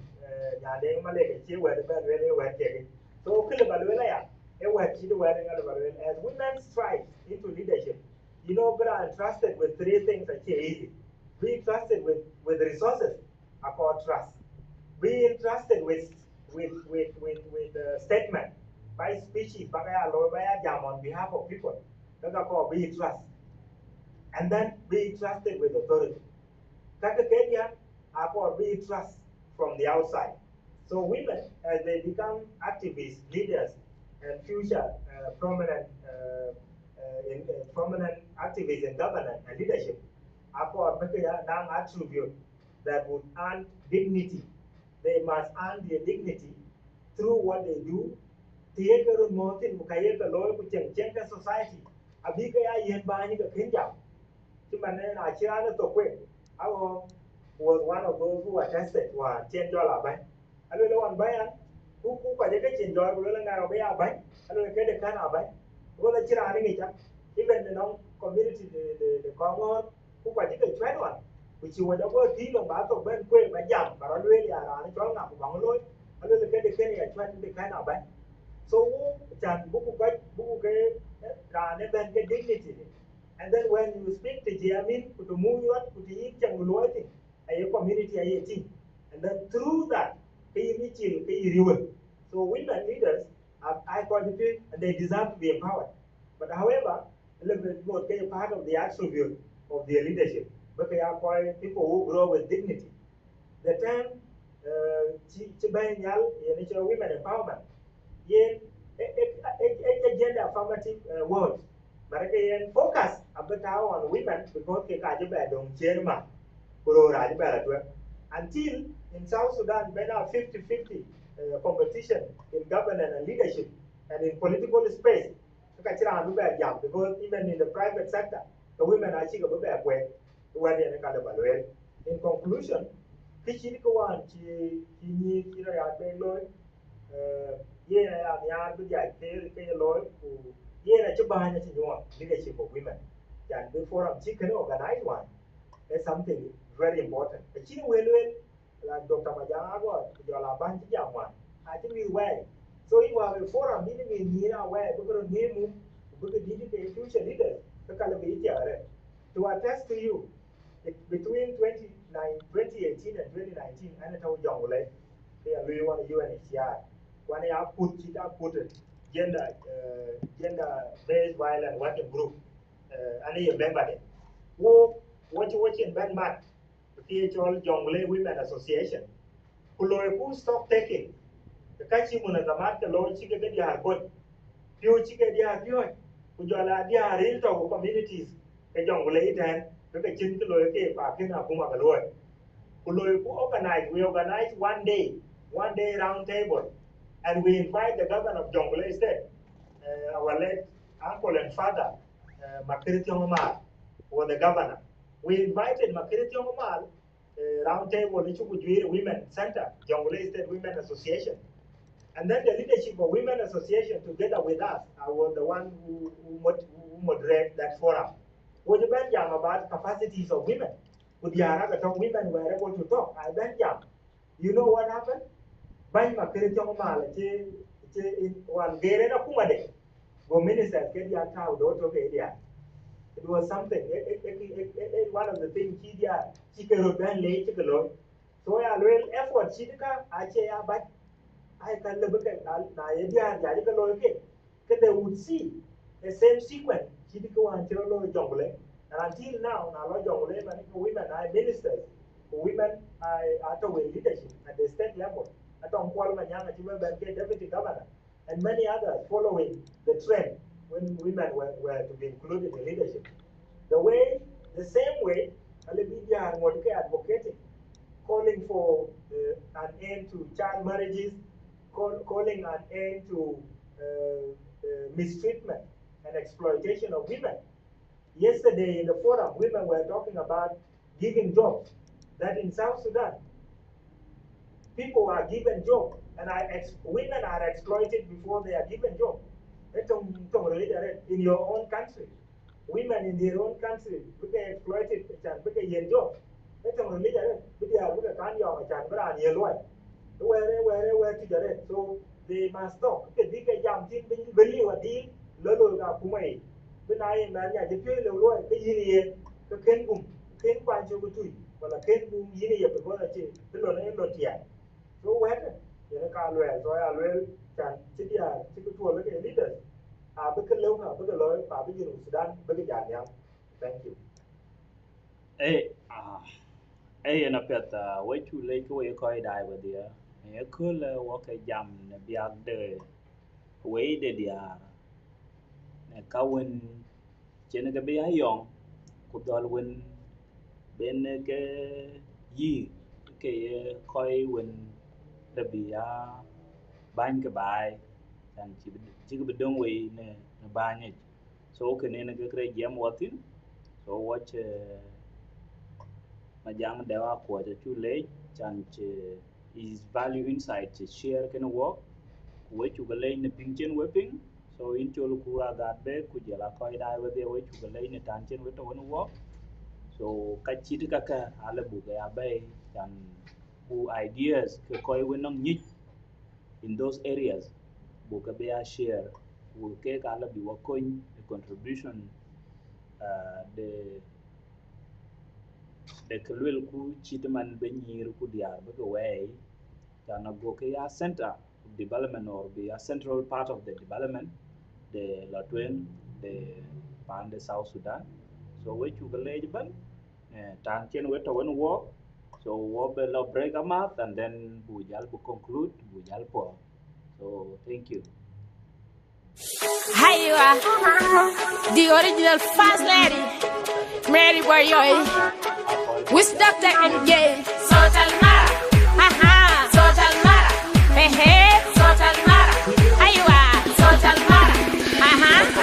ya de ma le ke chi wa de ben wel wa ke so kile ba le ya e wa chi de wa de ngal ba as women strive into leadership you know but I'm trusted with three things that are easy. Being trusted with resources about trust. Being trusted with statement by speeches, by jam on behalf of people. That's called being trust. And then being trusted with authority. Kaka Kenya are called being trust from the outside. So women, as they become activists, leaders, and future prominent activists in governance and leadership, upon non attribute that would earn dignity. They must earn their dignity through what they do. Tiyekeru motin mukayeka loy kucheng society. Abika ya yen bani ka kinja. Chimane na chirana tokwe. I was one of those who attested wa chen jola ban. Alo le wan bayan ku ka je ke chen jola ku le nga ba ya ban. Alo le ke de kana ban. Ko la chirani ngi cha. Even the non community the Congo ku kwa jike chwen wan which was about ti lo ba to ben kwe ba jam ba ro le ya ra ni chol nga ku bang loy alo le ke de ken ya chwen de kana ba so chan bu ku ke ra ne ben ke dignity and then when you speak to jamin ku to move on ku ti chang loy ti ay community ay ti and then through that ke ni chil ke riwe so women leaders I contribute and they deserve to be empowered but however a little bit more part of the attribute of their leadership. But they are quite people who grow with dignity. The term Chibayal in women empowerment, yen a gender affirmative words. But again, focus about how on women because they can't bear them chairman, until in South Sudan, when are 50-50 competition in governance and leadership and in political space. Because even in the private sector, the women are actually in conclusion, kichini ko wan chi ni kira ya be loy ye na ya nyar bu ja ke loy ku ye na chi ba nya chi nyuwa leadership of women and before am chi can organize one. That's something very important. The chi we like Dr. Majago ku jo la ban chi jam wan I think we way. So if we have a forum ni ni na way bu ko ni mu bu ko di ke future leaders ka kala be ti are to attest to you between 2018 and 2019, and it was young, like they are really one UNHCR. When I put gender-based violence working group, and you remember it. Who watching Ben Matt, the PHL Jongle Women Association, who stop taking the Kachimuna the Market Law Chicken get your good, few chicken dia pure, Ujala dia real to communities, the Jongle then, the Chin Loke, Pakina Puma Galoy. We organize one day round table, and we invite the governor of Jonglei State, our late uncle and father, Makiriti Omar, or the governor. We invited Makiriti Omar round table in Women Center, Jonglei State Women Association. And then the leadership of Women Association together with us, I was the one who moderate that forum. What about about capacities of women? Women were able to talk. I bet you know what happened? By my Christian Mal, one day and a Kumade, go ministers get your cow, don't okay. It was something. One of the things she can run late to the Lord. So I will effort, she I say, but I can look at they would see the same sequence. Chidiko and Chirolo Jongle. And until now, women are ministers, women are at leadership at the state level. At Kuala deputy governor, and many others following the trend when women were to be included in leadership. The same way, Alibidia and Mordecai advocating, calling for an end to child marriages, calling an end to mistreatment and exploitation of women. Yesterday in the forum, women were talking about giving jobs. That in South Sudan, people are given jobs, and women are exploited before they are given jobs. In your own country, women in their own country, they exploited and jobs. So they must stop. Bên ai mà nhà chỉ chơi lều lôi cái gì này cái kén quan cho cái tụi hoặc là kén cùng gì này phải có là chỉ cái lò này lò chè số quét này thì nó cao lòe rồi lòe chẳng chỉ cái thua với cái leader với cái lâu nào với cái lối và với những Sudan với cái nhà nhau. Thank you. Na pet we chu le ko e ko dai ba dia e ko le wo ke jam ne biag de we de dia ne ka wen chen ke bi ayong ku dol wen ben ke yi ke koi wen de bi ban ke bai and chi be dong we ne ba ne so ke ne ke kre jam watin so watch Majak Dew Akuoch chu le chan is value insight to share can work we chu le ne ping chen we ping so in chol ku ga be ku jela ko dai we we chu le ne tan chen we to work so ka chi ka ala bu ga be chan bu ideas ke ko we nong nyit in those areas bu ka be a share bu ke ka la bi wa coin contribution the kulwel ku chitman benyir ku diar be way kana go ke ya center of development or be a central part of the development the latwen the pan the South Sudan so we chu gele ban tan chen we to won wo So we will break a month and then we will conclude. We will. So thank you. Hi, you are the original first lady, Mary Boyoy, with Dr. MJ. Social Mara, haha, Social Mara, hey hey, Social Mara, hi, you are Social Mara, haha.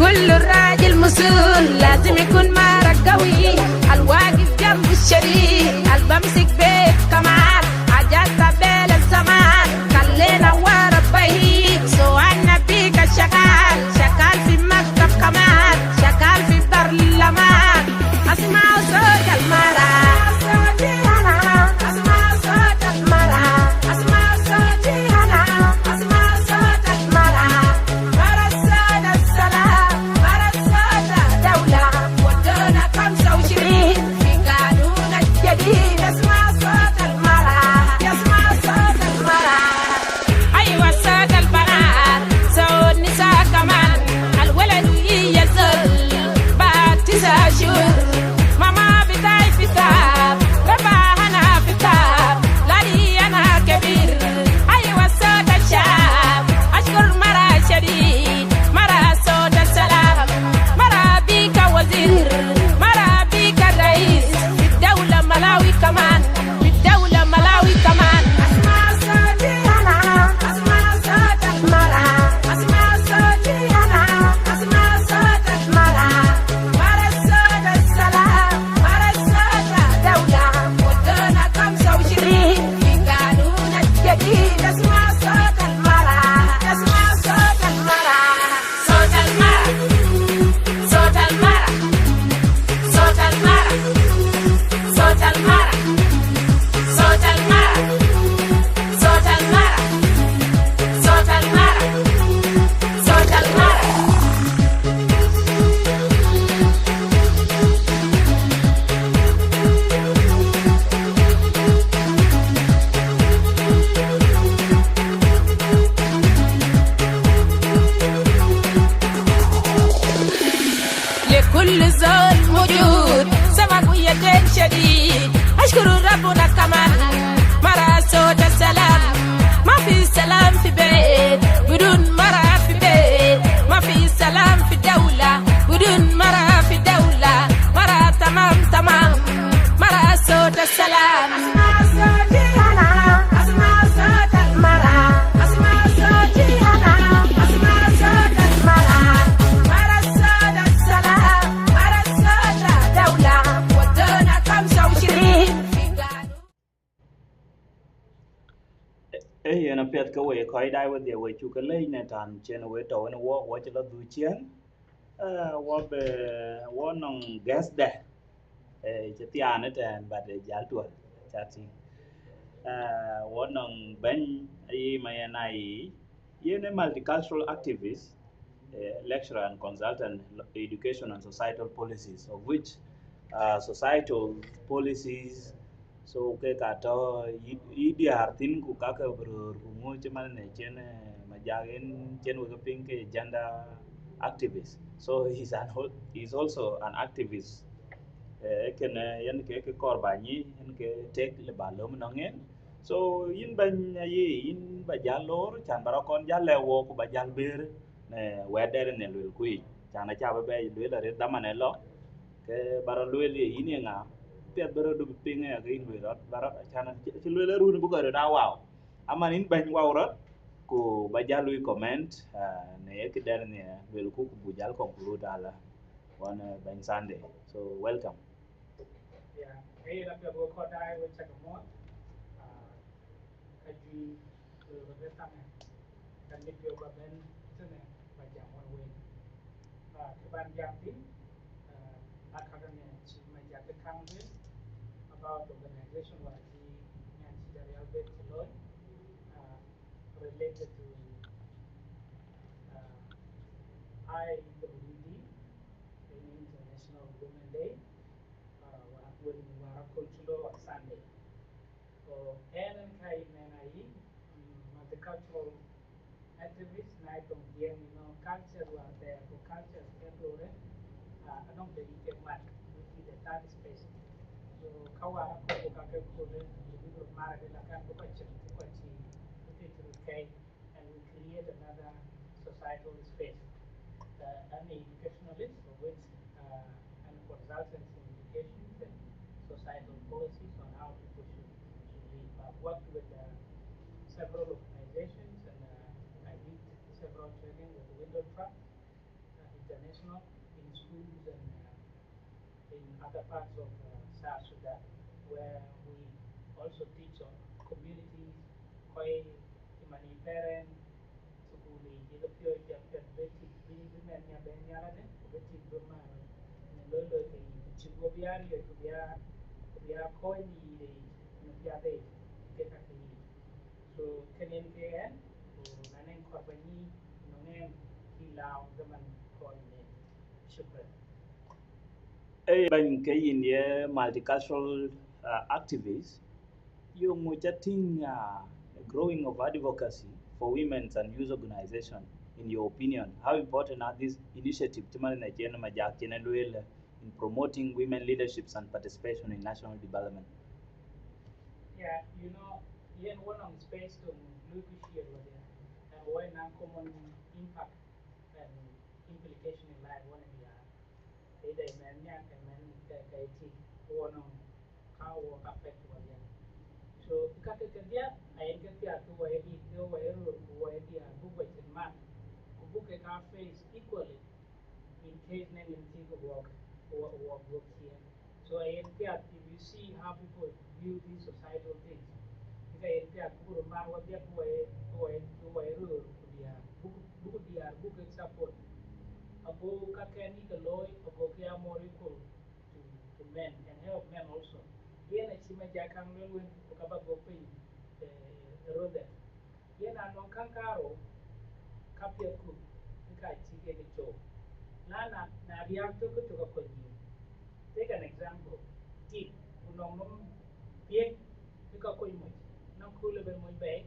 كل راجل مسؤول لازم يكون مارك قوي الواقف جنب الشريك البمسك بيت كمان عجلت بين الزمان خلينا ورا بيك سوانا بيك الشغال شغال في مكتب كمان شغال في برلمان اسمع صوت المرأة Yana pet ka we koi dai with the way chu ka lei ne tan chen we to ne wo chla du chen wo be wo nong gas de che tia ne tan ba de jal tu cha ti wo nong ben ai ma ya nai ye ne multicultural activist lecturer and consultant education and societal policies of which societal policies so ke ka to idiar tin ku ka ka bro ku ngo che man ne chen ma jagen chen wo ping ke gender activist so he's also an activist ken yen ke kor ba ni yen ke tek le ba lo no ngen so yin ban ye yin ba jalor chan bara kon jalle wo ku ba jal ber ne weder ne lul ku chana cha ba be le la re damane lo ke bara lul ye yin nga pet bara du pinga ya ke in lul bara chana ci lul ru bu ko da wow aman in ban wow ro ku ba jalu comment ne ke der ne lul ku bu jal conclude ala one ban Sunday so welcome. Yeah, hey, I'm going to go die with check more. Kaji the time can make your government sene by jam one way. Kaban jampi, academy Chief Majak Dew Akuoch about organization what the Nyan Cit Ariel-Beek related to IWD Women Day, when we are cultural on Sunday. So, and kai menai multicultural activists night of young, culture were there for culture temporary. I don't think you can match with the third space. So, Kawa, Kaka, Kule, the people of Mara, the Lakan, Bukachi, and we create another societal space. An educationalist for which and consultants in education and societal policies on how people should live. I've worked with several organizations and I did several training with Window Truck International in schools and in other parts of South Sudan, where we also teach on communities, koi humanitarian, sukuli, jiga pio japiat beti, bini men ya ben yarade, beti bema, lolo ke chigo biari yo biya koi ni de, biya de, ke kakini. So kenen ke en, nanen korbani, nonen hilau zaman koi ne, shukran. Ban kayin ye multicultural activists, you muchating growing of advocacy for women and youth organization. In your opinion, how important are these initiatives in promoting women leaderships and participation in national development? Yeah, yen one on space to look here and why not common impact and implication in life one of the either man yan and man kaiti one on how will affect one yan. So kaka kadia I get the two way the way the book which in man book a face equally in case name in think of work or work here. So I if you see how people view these societal things, because I put a man what they way dia book support abo kakani the law abo kaya more equal to men and help men also. Yen a chima jakang lelwin kaba go pay road. Yen a non kankaro kapia ku nika chike ke cho. Na react to ko take an example. If unong bien nika ko mo na ko leben mo bay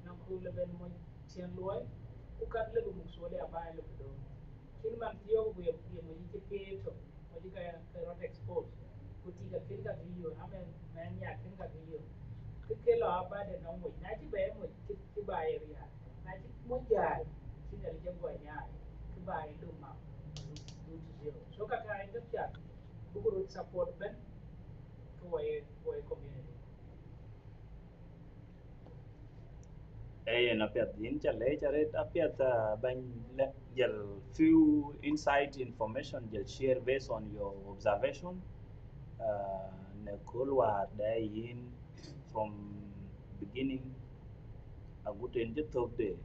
na ko leben mo tien loy ku kat lebe mo sole abay lebe do kin man tiyo we mo yike peto mo yika rot expose ku ti ka kin ka giyo amen man ya kin ka giyo ke lo abade no mo na ti be mo ti bay ya na ti mo jai ti na je go nya ti bay do ma do to zero so ka ka inda pya buku support ben to a community. Apiat din chale charet apiat ban jel few insight information jel share based on your observation ne kulwa da yin from beginning aguten je de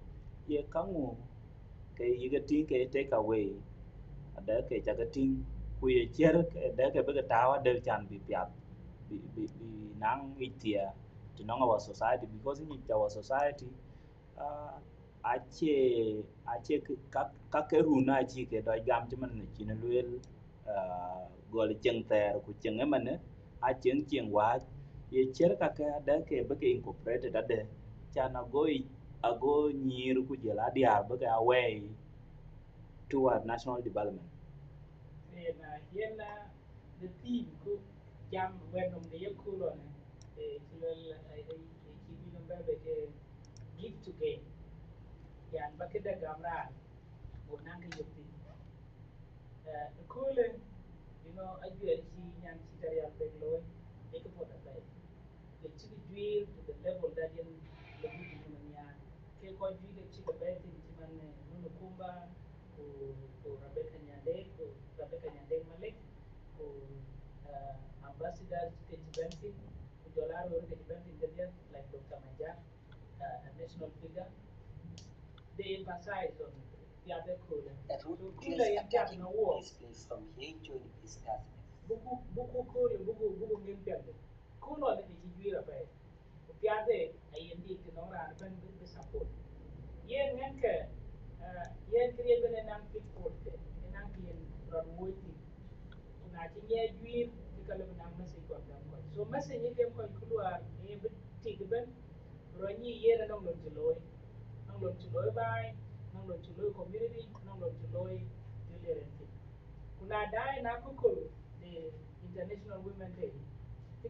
ye kangu ke yiga tin ke take away ada ke jaga tin ku ye cher da ke be tawa de chan bi piat bi nang itia to nong our society because in our society uh, ache ache ka ke runa chi ke do gam chman ne chin luel gol cheng ter ku cheng emane a cheng wa ye cher ka ka da ke be ke incorporated ade chan ago nyir ku jela dia be ka away toward national development. And here the team cook jam when on the cool on it will keep number give to gain. Yan bakeda gamra would not get your team. The cooling, I do see Nyan Cit Ariel-Beek low, make a pot of pay. The chicken drill to the level that in the Mania, Keko drill the chicken bed in Timan Nunukumba, or Rebecca Nyande, or Rebecca Nyande Malik, or ambassadors to Kechibanti, Jolaro Kechibanti, like Dr. Majak, a national figure. They emphasize on the other cooler. So cooler is getting a war. From here join discussing. Buku cool buku ngin piade. Cool on the jijuira pa. Piade ay indi tinora ban bi support. Yen nganka yen kriye bene nan fit forte. Enan yen rod woiti. Kuna near you, the Kalabana message of them. So, message you can conclude a bit take them, Roni year and on July, non to loy by, non to loy community, non to loy delivery. Kuna die na kukuru, the International Women's Day, a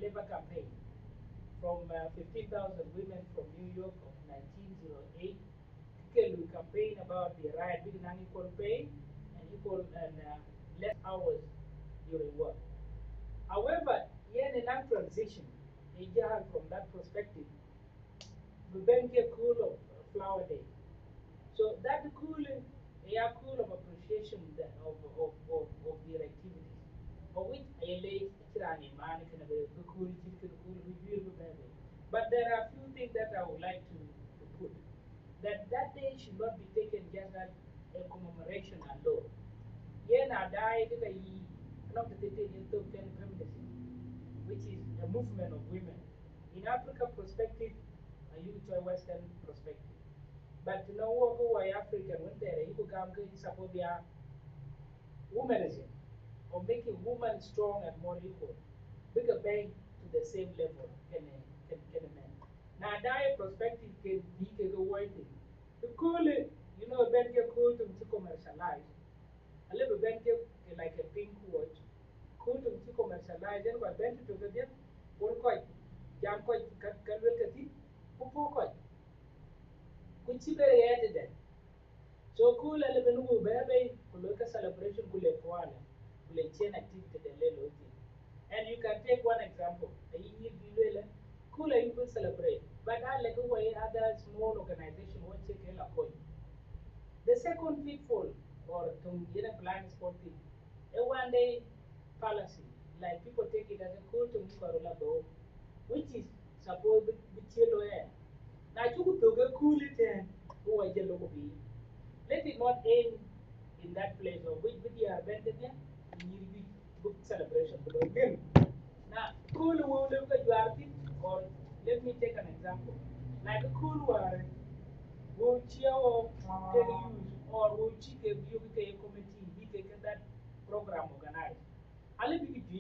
labor campaign from 15,000 women from New York of 1908. We campaign about the right being equal pay and equal and less hours during work. However, here in a transition, from that perspective, we then get cool of flower day. So that cooling, a cool of appreciation of their activities. Of which I lay Tirani man can have a cool, baby. But there are a few things that I would like to put. That day should not be taken just as a commemoration alone. Yena died in a year, not the Ethiopian feminism, which is a movement of women. In Africa perspective, a youth Western perspective. But to know who are African when there you come to support their womanism or making women strong and more equal. Bigger bang to the same level can a man. Now that perspective can be a word. The cool you know Ben get cool to commercialize. A little Ben like a pink watch. Cool to commercialize and what Ben to the or quite jam quite can will get it. Who quite which is very added. So cool element who baby look a celebration cool one will chain activity the level. And you can take one example. Cool you will celebrate. But I like way other small organization won't take a point. The second pitfall or to get a blind spot thing. A one day policy. Like people take it as a cool to move which is supposed to be chill air. Now you could go cool it and go a yellow be. Let it not end in that place of which we are abandoned in book celebration. Now, cool will look at your thing, or let me take an example. Like a cool one, will cheer or use or will check a committee, we take that program organized. I'll let you do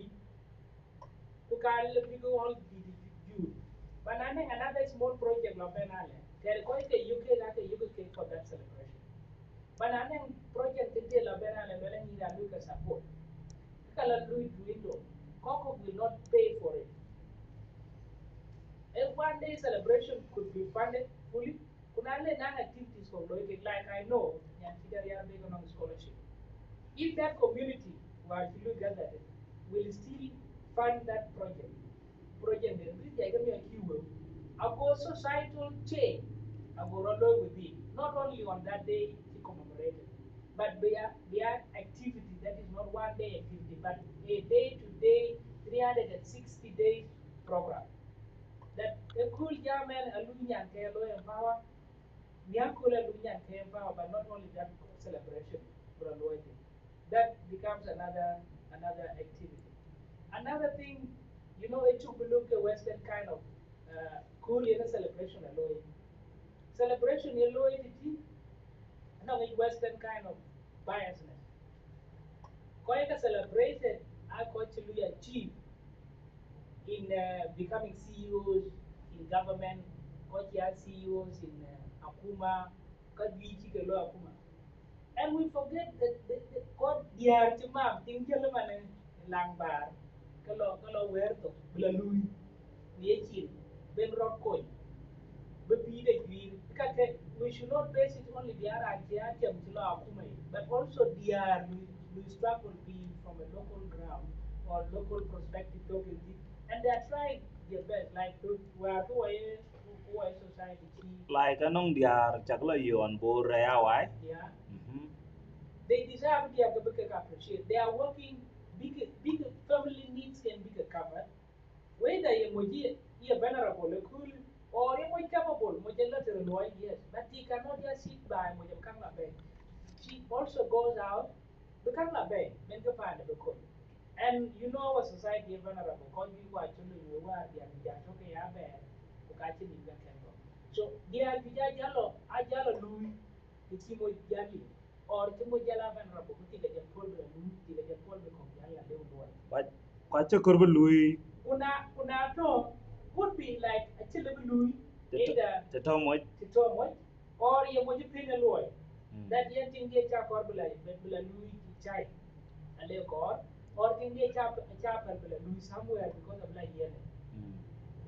who can let you go all the but I think another small project of Benale. There is quite a UK that a UK for that celebration. But I think project detail of Benale need a look at support. Kala do it window. Coco will not pay for it. A one day celebration could be funded fully. Could only non activities from Loic, like I know Nyan Cit Ariel-Beek on scholarship. If that community were to look at that, will still fund that project. Project I give me a keyword. Our societal change, our role with it, not only on that day to commemorate it, but their activity that is not one day activity, but a day to day, 360 days program. That a cool German Alunian Kelo empower, Niakula Alunian empower, but not only that celebration, but that becomes another activity. Another thing, you know, it took a look at Western kind of cool celebration alone. Celebration alone, no, Western kind of biasness. Koika celebrated, I actually achieved in becoming CEOs in government, Kokia CEOs in Akuma, Kadwiki Kelo Akuma. And we forget that the God dear Chimam, Tinkalamane, Langbar, Kalo Werto, Blalui, Niachin, Ben Rockcoin, Bepide Green, we should not base it only the Aratiatum Chila Akume, but also dear we struggle being from a local ground or local perspective talking, and they are trying their best, like who are society. Like anong diar chakla you on board why? Yeah. They deserve to appreciate. They are working big family needs can be covered. Whether you are venerable, cool, or you capable, yes, but he cannot just sit by Mojamkanga Bay. She also goes out, Bukanga Bay, find the cool. And you know our society is vulnerable, because we were actually you are the Jatoke Abe, Bukati in the Kendo. So, dear Vijayalo, Ajalo Louis, the Timo Jali, or Timo Jala Venerable, who take a program, Kwache korbo lui una to would be like a chilibulu either the tomoy. to Tomoy or ye moji pin a loy. That ye think ye chap or bela lui chai a lekor or think ye chap bela lui somewhere because of like yene.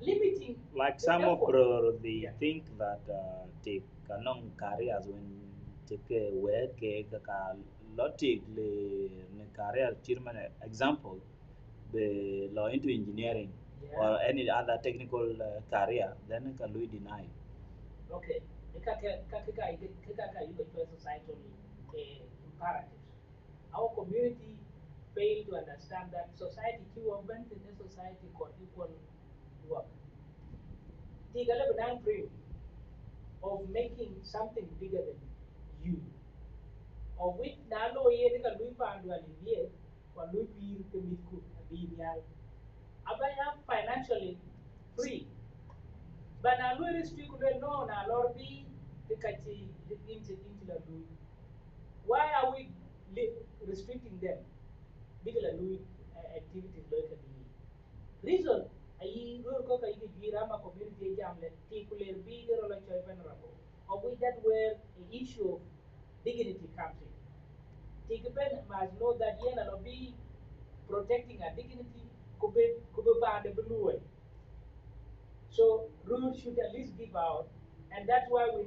Limiting Like the some of effort. bro, they Yeah. think that take kanong careers when take where ke ka lotic le career chairman example the law into engineering Yeah. or any other technical career then can we deny. Okay. Kaka you get societal imperatives. Our community fail to understand that society too went in a society called equal work. Take a little dream of making something bigger than you. Of which Nalo Yen can do Panduan in here, or Lupi Pimiku, Bibial. Abaya financially free. But now we restrict no, now Lord be the Kachi into the Louis. Why are we restricting them? Bigla Louis activities locally. Reason I rule coca Girama community jamlet, particular bigger or like venerable. Of which that where the issue of dignity comes in. Tigben must know that Yena be protecting our dignity could be the blue way. So rules should at least give out, and that's why we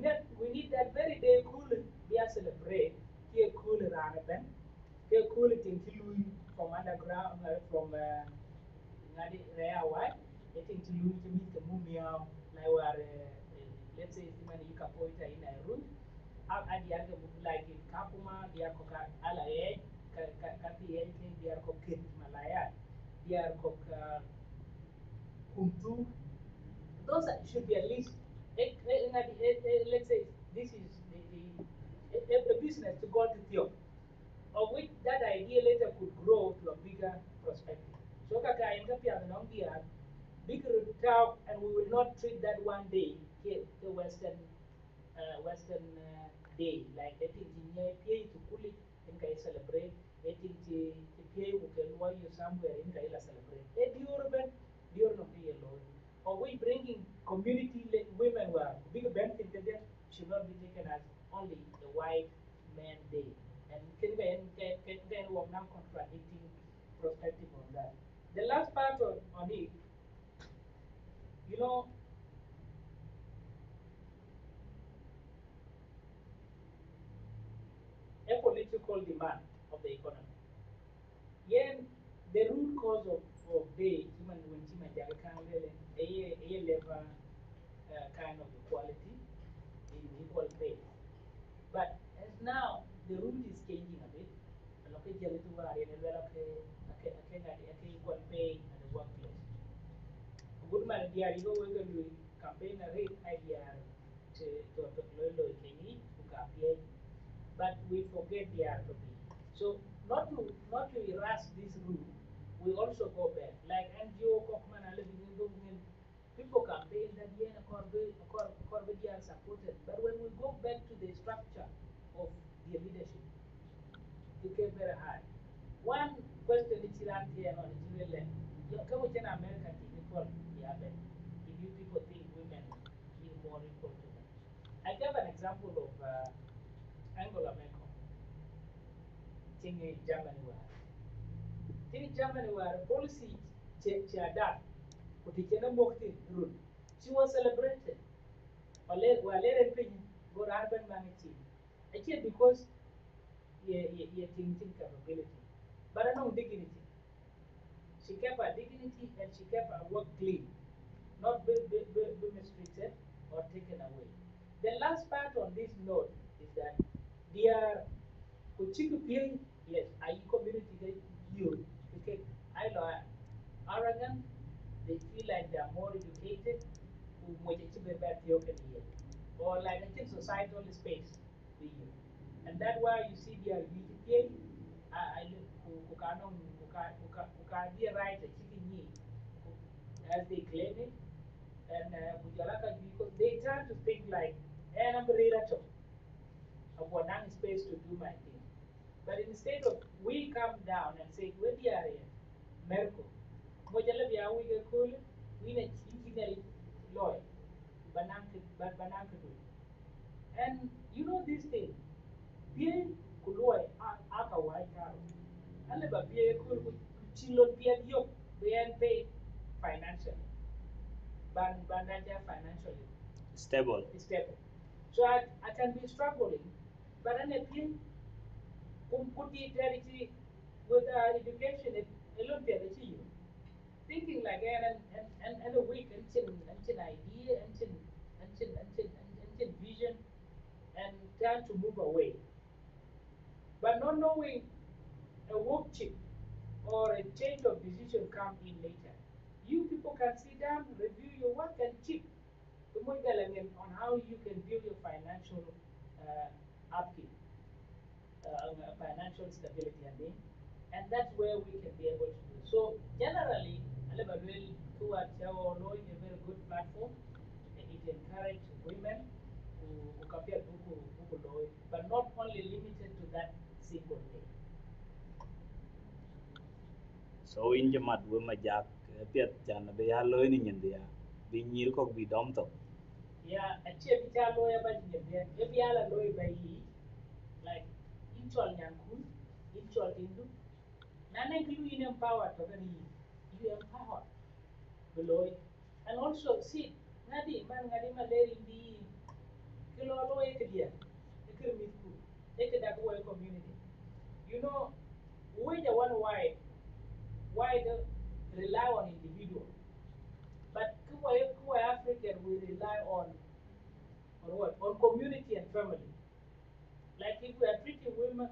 need that very day cool be a celebrate here cool ranaben here cool thing from underground from ngadi rea why I think to lose to meet the mumia like where let's say man you can point in a room out at the other like in Kakuma they are coca ala kati they are cooked malaya they are cook kuntu those should be at least let's say this is a business to go to Theo, of which that idea later could grow to a bigger perspective. So kaka interpia the Nongia bigger talk and we will not treat that one day here the Western day like letting the pay to cool it in Kai celebrate, letting the pay who can why you somewhere in Kai celebrate. A urban, you're not here alone. Or we bringing community women were big benefit that them should not be taken as only a white man day. And can work now contradicting perspective on that. The last part on it, you know, a political demand of the economy. Yeah, the root cause of the human when human a level kind of equality in equal pay. But as now the rule is changing a bit, and okay, to equal pay at the workplace. A good man, they are you know we can campaign a rate idea to Lolo Kenny who campaign, but we forget the are to be. So not to erase this rule, we also go back. Like NGO Kokman people campaign that yeah Corby are supported. But when we go back to the structure of the leadership, it became very hard. One question is here on the land. You come with an American equal yeah, if you people think women give more equal to them. I gave an example of Angela Merkel in Germany in Germany where policy that kutikena mokti rule. She was celebrated. Walere pin go urban managing. Actually because ye thinking capability. But I know dignity. She kept her dignity and she kept her work clean, not be mistreated or taken away. The last part on this note is that they are Kuchikupi, yes, I community that you because I know arrogant, they feel like they are more educated, who might achieve better or like I think societal space with you. And that's why you see their UTPA, I who can be right a chicken ye as they claim it, and because they try to think like, and I'm ready to of one space to do my thing. But instead of we come down and say, where we are here, Merkel, mojala biya wiga kul wina chinkinel loy banank do. And you know this thing, bien kuloy aka wai karo. Ale ba bien kul chilon bien yok bien pay financially. Ban financially Stable. stable. So I can be struggling, but then again, could be clarity with education, a little bit of you. Thinking like and a week and idea and vision and trying to move away. But not knowing a work chip or a change of decision come in later. You people can sit down, review your work and chip on how you can build your financial upkeep, financial stability, and that's where we can be able to do. So generally, Alabama towards our law is a very good platform, and it encourages women who compare who law, but not only limited to that single day. So in jamat we majak piet chan be ya loy ni nyendia bi nyir ko bi dom to. Yeah, a chip lawyer, but if you are a lawyer by like inchol nyankun, inchol indu, nana you empower to you empower below it. And also see, ngadi maleri bi kilo lawyer kedia, ekir mitku, that community. You know, we the one why rely on individual, but kuwa African we rely on what? On community and family. Like if we are treating women,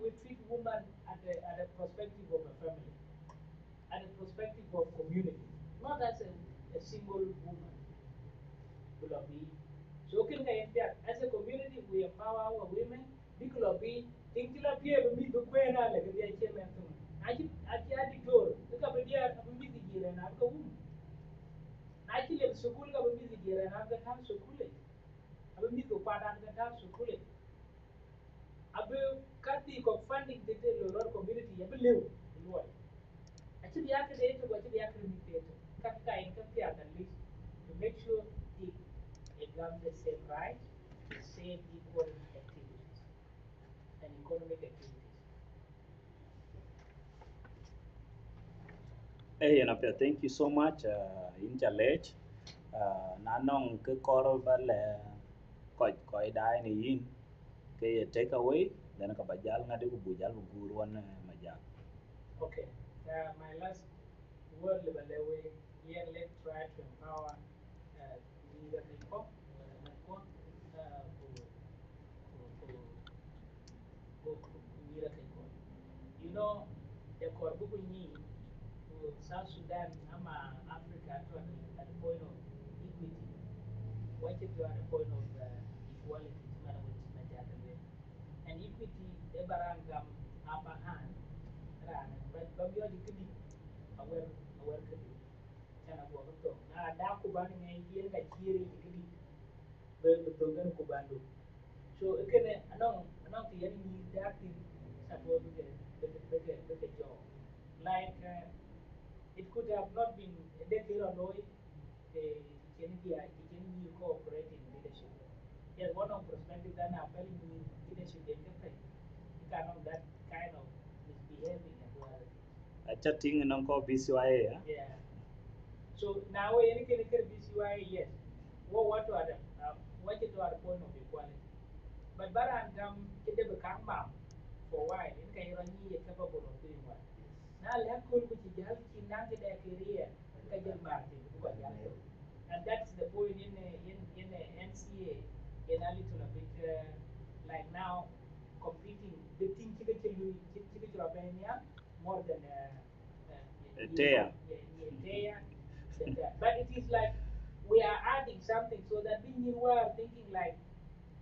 we treat women at the perspective of a family, at the perspective of community, not as a single woman. Will be so can as a community we empower our women. Because be think la pia be the queen like the chairman. I adi door. Look up there, I'm busy here and I've got woman. I kill a school, I'm busy here and I've got time so cool it. I'm busy to part of the time so cool it. Abe kati ko funding tete lo community abe lew lo achi biya ka de to achi biya ka mi tete kaka in ka pia at least to make sure it got the same right, the same equal activities and economic activities. Eh na pia thank you so much in challenge na nong ke kor ba le ko dai ni yin ke take away then ka bajal ngade ku bujal bu gurwan majak. Okay, my last word lebalewe here let's try to empower leader people who leader people. You know, the Korbukuni to South Sudan, Nama, Africa, to at the point of equity, what if you are at the point of equality, and equity, the barangam upper hand, but you are the aware kadi, and a water. Now, Dakuban, and here, like here, the Togan Kubando. So again, anong the enemy that is supposed to get the job. Like it could have not been a decade ago. It can be cooperating leadership. Yes, one of perspective that are very leadership they can play. You cannot that kind of misbehaving as well. Chatting nong ko BCYA ya. Yeah. So now any can BCY yes. What are the what is the point of equality? But Barangam kede bekang mam for why in kay rangi capable of doing what. Na lekul ku ci jal ci nang de career ka jël marti bu ko jall. And that's the point in NCA in a little bit like now competing the thing ci Romania more than Teya. but it is like we are adding something so that we were thinking like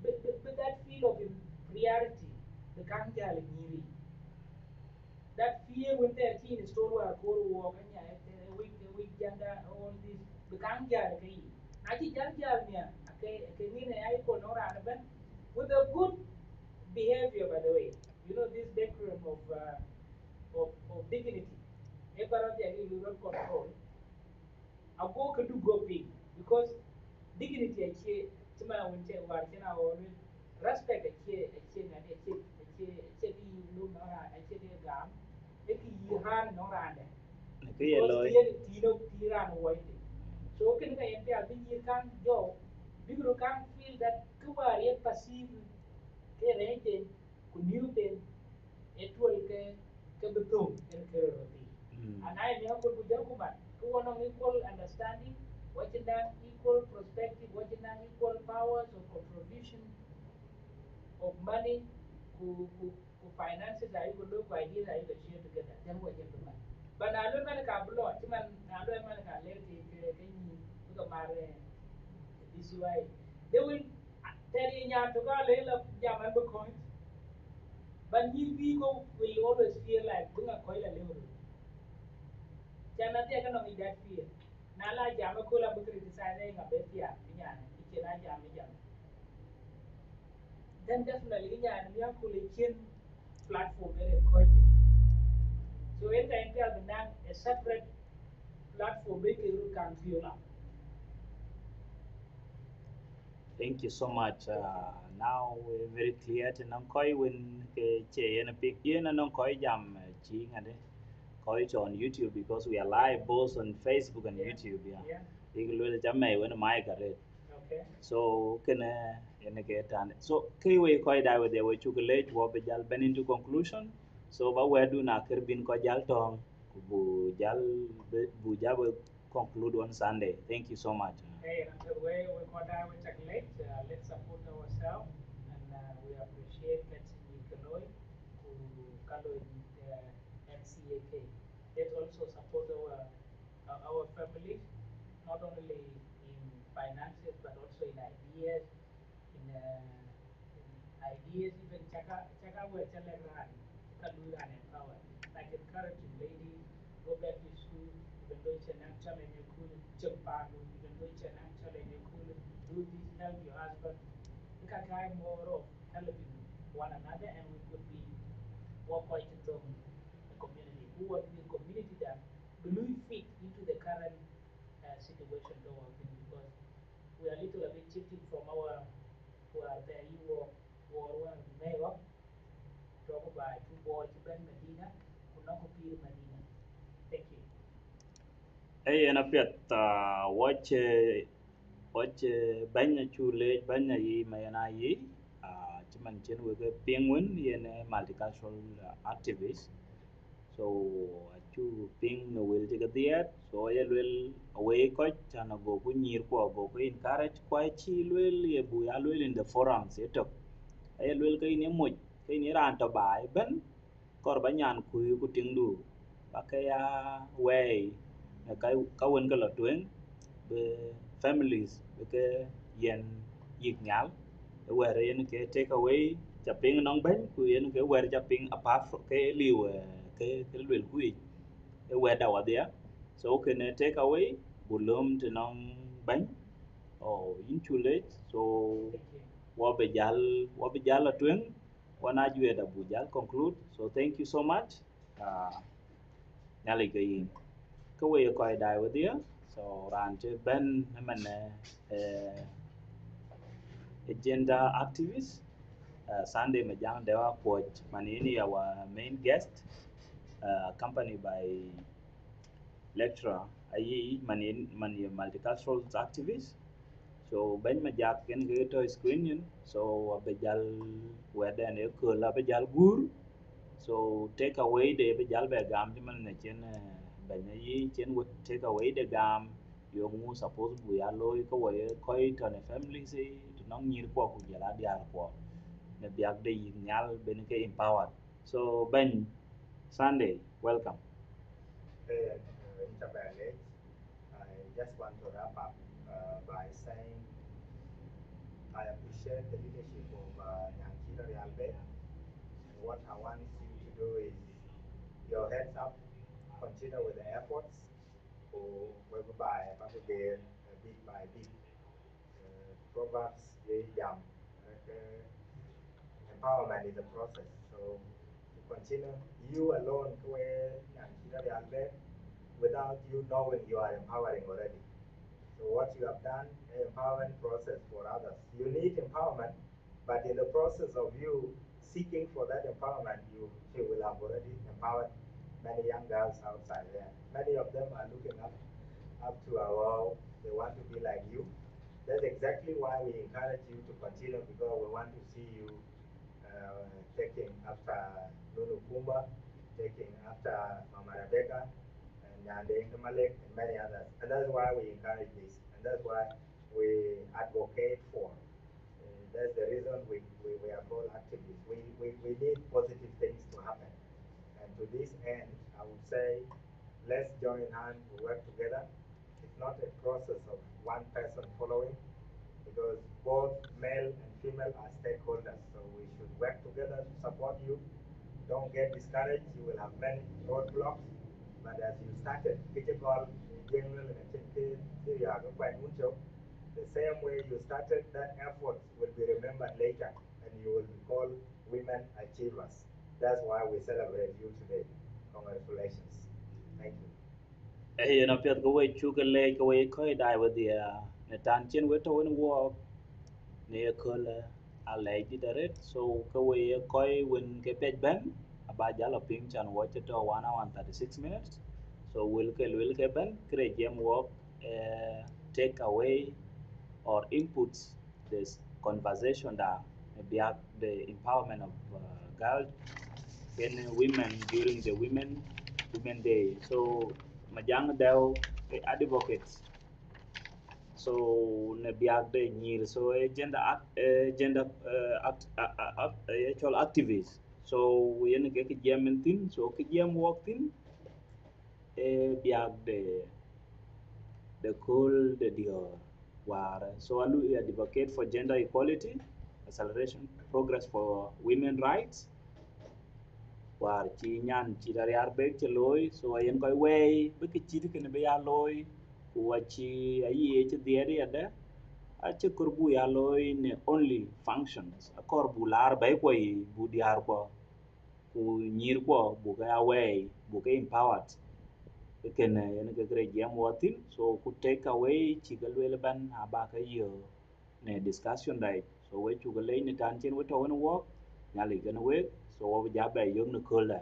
but that feel of reality, the kangal ngiri. That fear when they're teen store where go walk and we gender all this the kangal kai. Naji jangal nia okay ni I nora with a good behavior by the way. You know this decorum of dignity. if around the rural control, I go to do go big because dignity a che chima when che war chena always respect a che na a che ki lu nora a che de gam e ki yihan nora ne cái gì because lôi tino tiran white so can ka yente abi yikan jo bigro can feel that kuwa ye passive ke rete ku new ten equal ke betul en ke roti and I never could be document who want equal understanding watching that equal perspective watching that equal powers of contribution of money who finances are you look ideas are you share together then what you do but now look at the blood man now look at the lady can you look at my this way they will tell you to go lay up jam and coins but you people will always feel like bring a coil a little chana tia kana mi that fear na la jam ko la bu criticize nga be tia nya ni na jam then definitely nya ni ya ko le chen platform there ko so in the entire benang a separate platform we can can feel thank you so much now we're very clear to nong koi when cái chế nó pick yên nó nong koi jam chi ngay đấy koi on YouTube because we are live both on Facebook and YouTube yeah yeah thì cái lối chấm mày when mai cả đấy okay so cái này cái tan so khi we koi dai with the we chu cái late wo be jal ben into conclusion so ba we do na ker bin ko jal tong bu jal bu jal conclude on Sunday thank you so much. hey and the way we got out with chocolate let's support ourselves and we appreciate that we can to color MCAK let's also support our families not only in finances but also in ideas, even check out where Telegram can do that empower. Like encouraging ladies, go back to school, even though it's an actual and you could jump on, even though it's an actual and you could do this, help your husband. We can try more of helping one another and we could be more quite into the community. Who would be a community that will fit into the current situation though because we are a little bit shifted from our where there you were Mayo, talk about two boys Ben Medina, Kunakopir Medina. Thank you. Hey, and apet watch banya chule banya yi mayana yi chiman chen we ke penguin yen multicultural activist so chu ping no will take diet so ye lwel away ko chana go ku nyir ko go ko encourage kwa chi lwel ye bu ya lwel in the forums eto ay lwel kai ne mo kai ne ran to bai ben kor ba nyan ku ting du ba ka ya way na kai ka wen ka la tuen be families be ke yen yik nyal where yen ke take away cha ping nong ben ku yen ke where cha ping apart from ke liu cái luyện quy cái where đầu there so can take away bulum to nong bánh or in too late so Thank you. wa be jal la tuen wana jue da bu jal conclude so thank you so much uh nyali ke yin ko we ko dai with you so ran che ben man agenda activist Sunday Majak Dew Akuoch Manini our main guest accompanied by lecturer ayi mani multicultural activist so ben ma jak ken ge to screen yin so abejal weden e ko la bejal gur so take away de bejal be gam ti man ne chen ben yi chen would take away the gam yo ngu suppose bu ya loy ko we ko to ne family si to nong nyir ko ku jala diar ko ne biak de yin nyal ben ke empowered so ben Sunday welcome. Hey, Interballet, I just want to wrap up by saying I appreciate the leadership of Nyan Cit Ariel-Beek, and what I want you to do is your heads up, continue with the efforts, or whereby Bagudere bit by bit. Proverbs, jam, empowerment is a process. So continue. You alone, Nyan Cit Ariel-Beek, without you knowing you are empowering already. So what you have done, an empowerment process for others. You need empowerment, but in the process of you seeking for that empowerment, you will have already empowered many young girls outside there. Many of them are looking up to wow, they want to be like you. That's exactly why we encourage you to continue, because we want to see you taking after Nunu Kumba, taking after Mama Rebecca, and Nyande Malek, and many others. And that's why we encourage this, and that's why we advocate for. That's the reason we are called activists. We need positive things to happen. And to this end, I would say, let's join hands, work together. It's not a process of one person following, because both male and female are stakeholders. So we should work together to support you. Don't get discouraged. You will have many roadblocks. But as you started, the same way you started, that effort will be remembered later, and you will be called women achievers. That's why we celebrate you today. Congratulations. Thank you. You know, Piet, go away, chuka lay, go away, koi die with the Natanchen, we're to walk near color. I like it, so go away, koi when get ben, about yellow pink and watch it to 1 hour and 36 minutes. So will ben, create game walk, take away or inputs this conversation that maybe the empowerment of girls and women during the women day. So Majak Dew advocates. So nabiag de nyir so gender actual activists. So we get jam tin so ke jam walk tin biag the cool the dior war. So I advocate for gender equality, acceleration progress for women rights. War chi Nyan Cit Ariel-Beek chi loy so ayen koy way be ke chi ke ne be ya loy wa chi ayi chi dieri ada a chi kurbu ya loy ne only functions a korbu lar bay koy bu diar ko ku nyir ko bu ga way bu ga empowered ke ne yen ke gre jam watin so ku take away chi ga le ban aba ka yo ne discussion dai so we chu ga le ne tan chen we to ne wo nyali ga ne we so wo ja ba yo ne ko la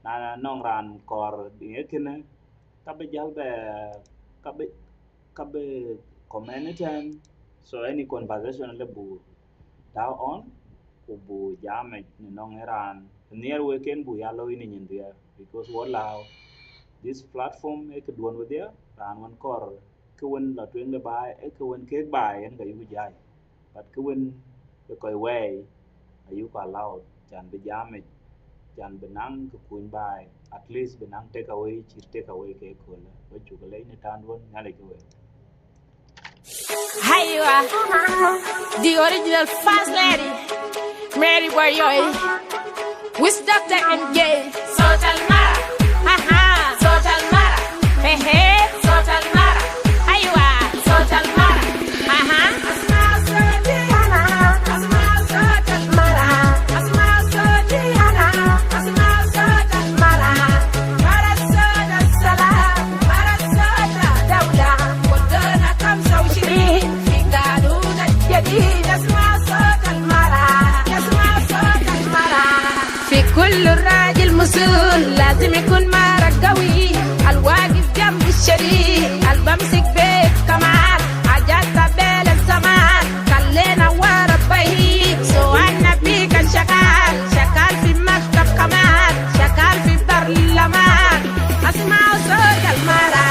na nong ran kor dinge kene kabe jalbe kabe kabe community so any conversation le bu down on ku bu jame ni nong ran near weekend bu yalo ini nyendia because what lao this platform e ke duon with there ran wan kor ke wen la twen le bai e ke wen ke bai en ga yu jai but ke wen ke koi way ayu ka lao chan be jame chan benang ke kuin bai at least benang take away ke kola we chukale ni tanwon nyale ke we Hiya, the original first lady, Mary Boyoy, with Dr. MJ, Social Mara, haha, Social Mara, hey hey, Social Mara, hiya, Social Mara, haha. كل راجل مسؤول لازم يكون معرك قوي الواقف جنب الشريك البمسك بيت كمان حاجات قبل الزمان خلينا ورا البيت سوانا بيك الشغال شغال في مكتب كمان شغال في برلمان اسمعوا صوت المرأة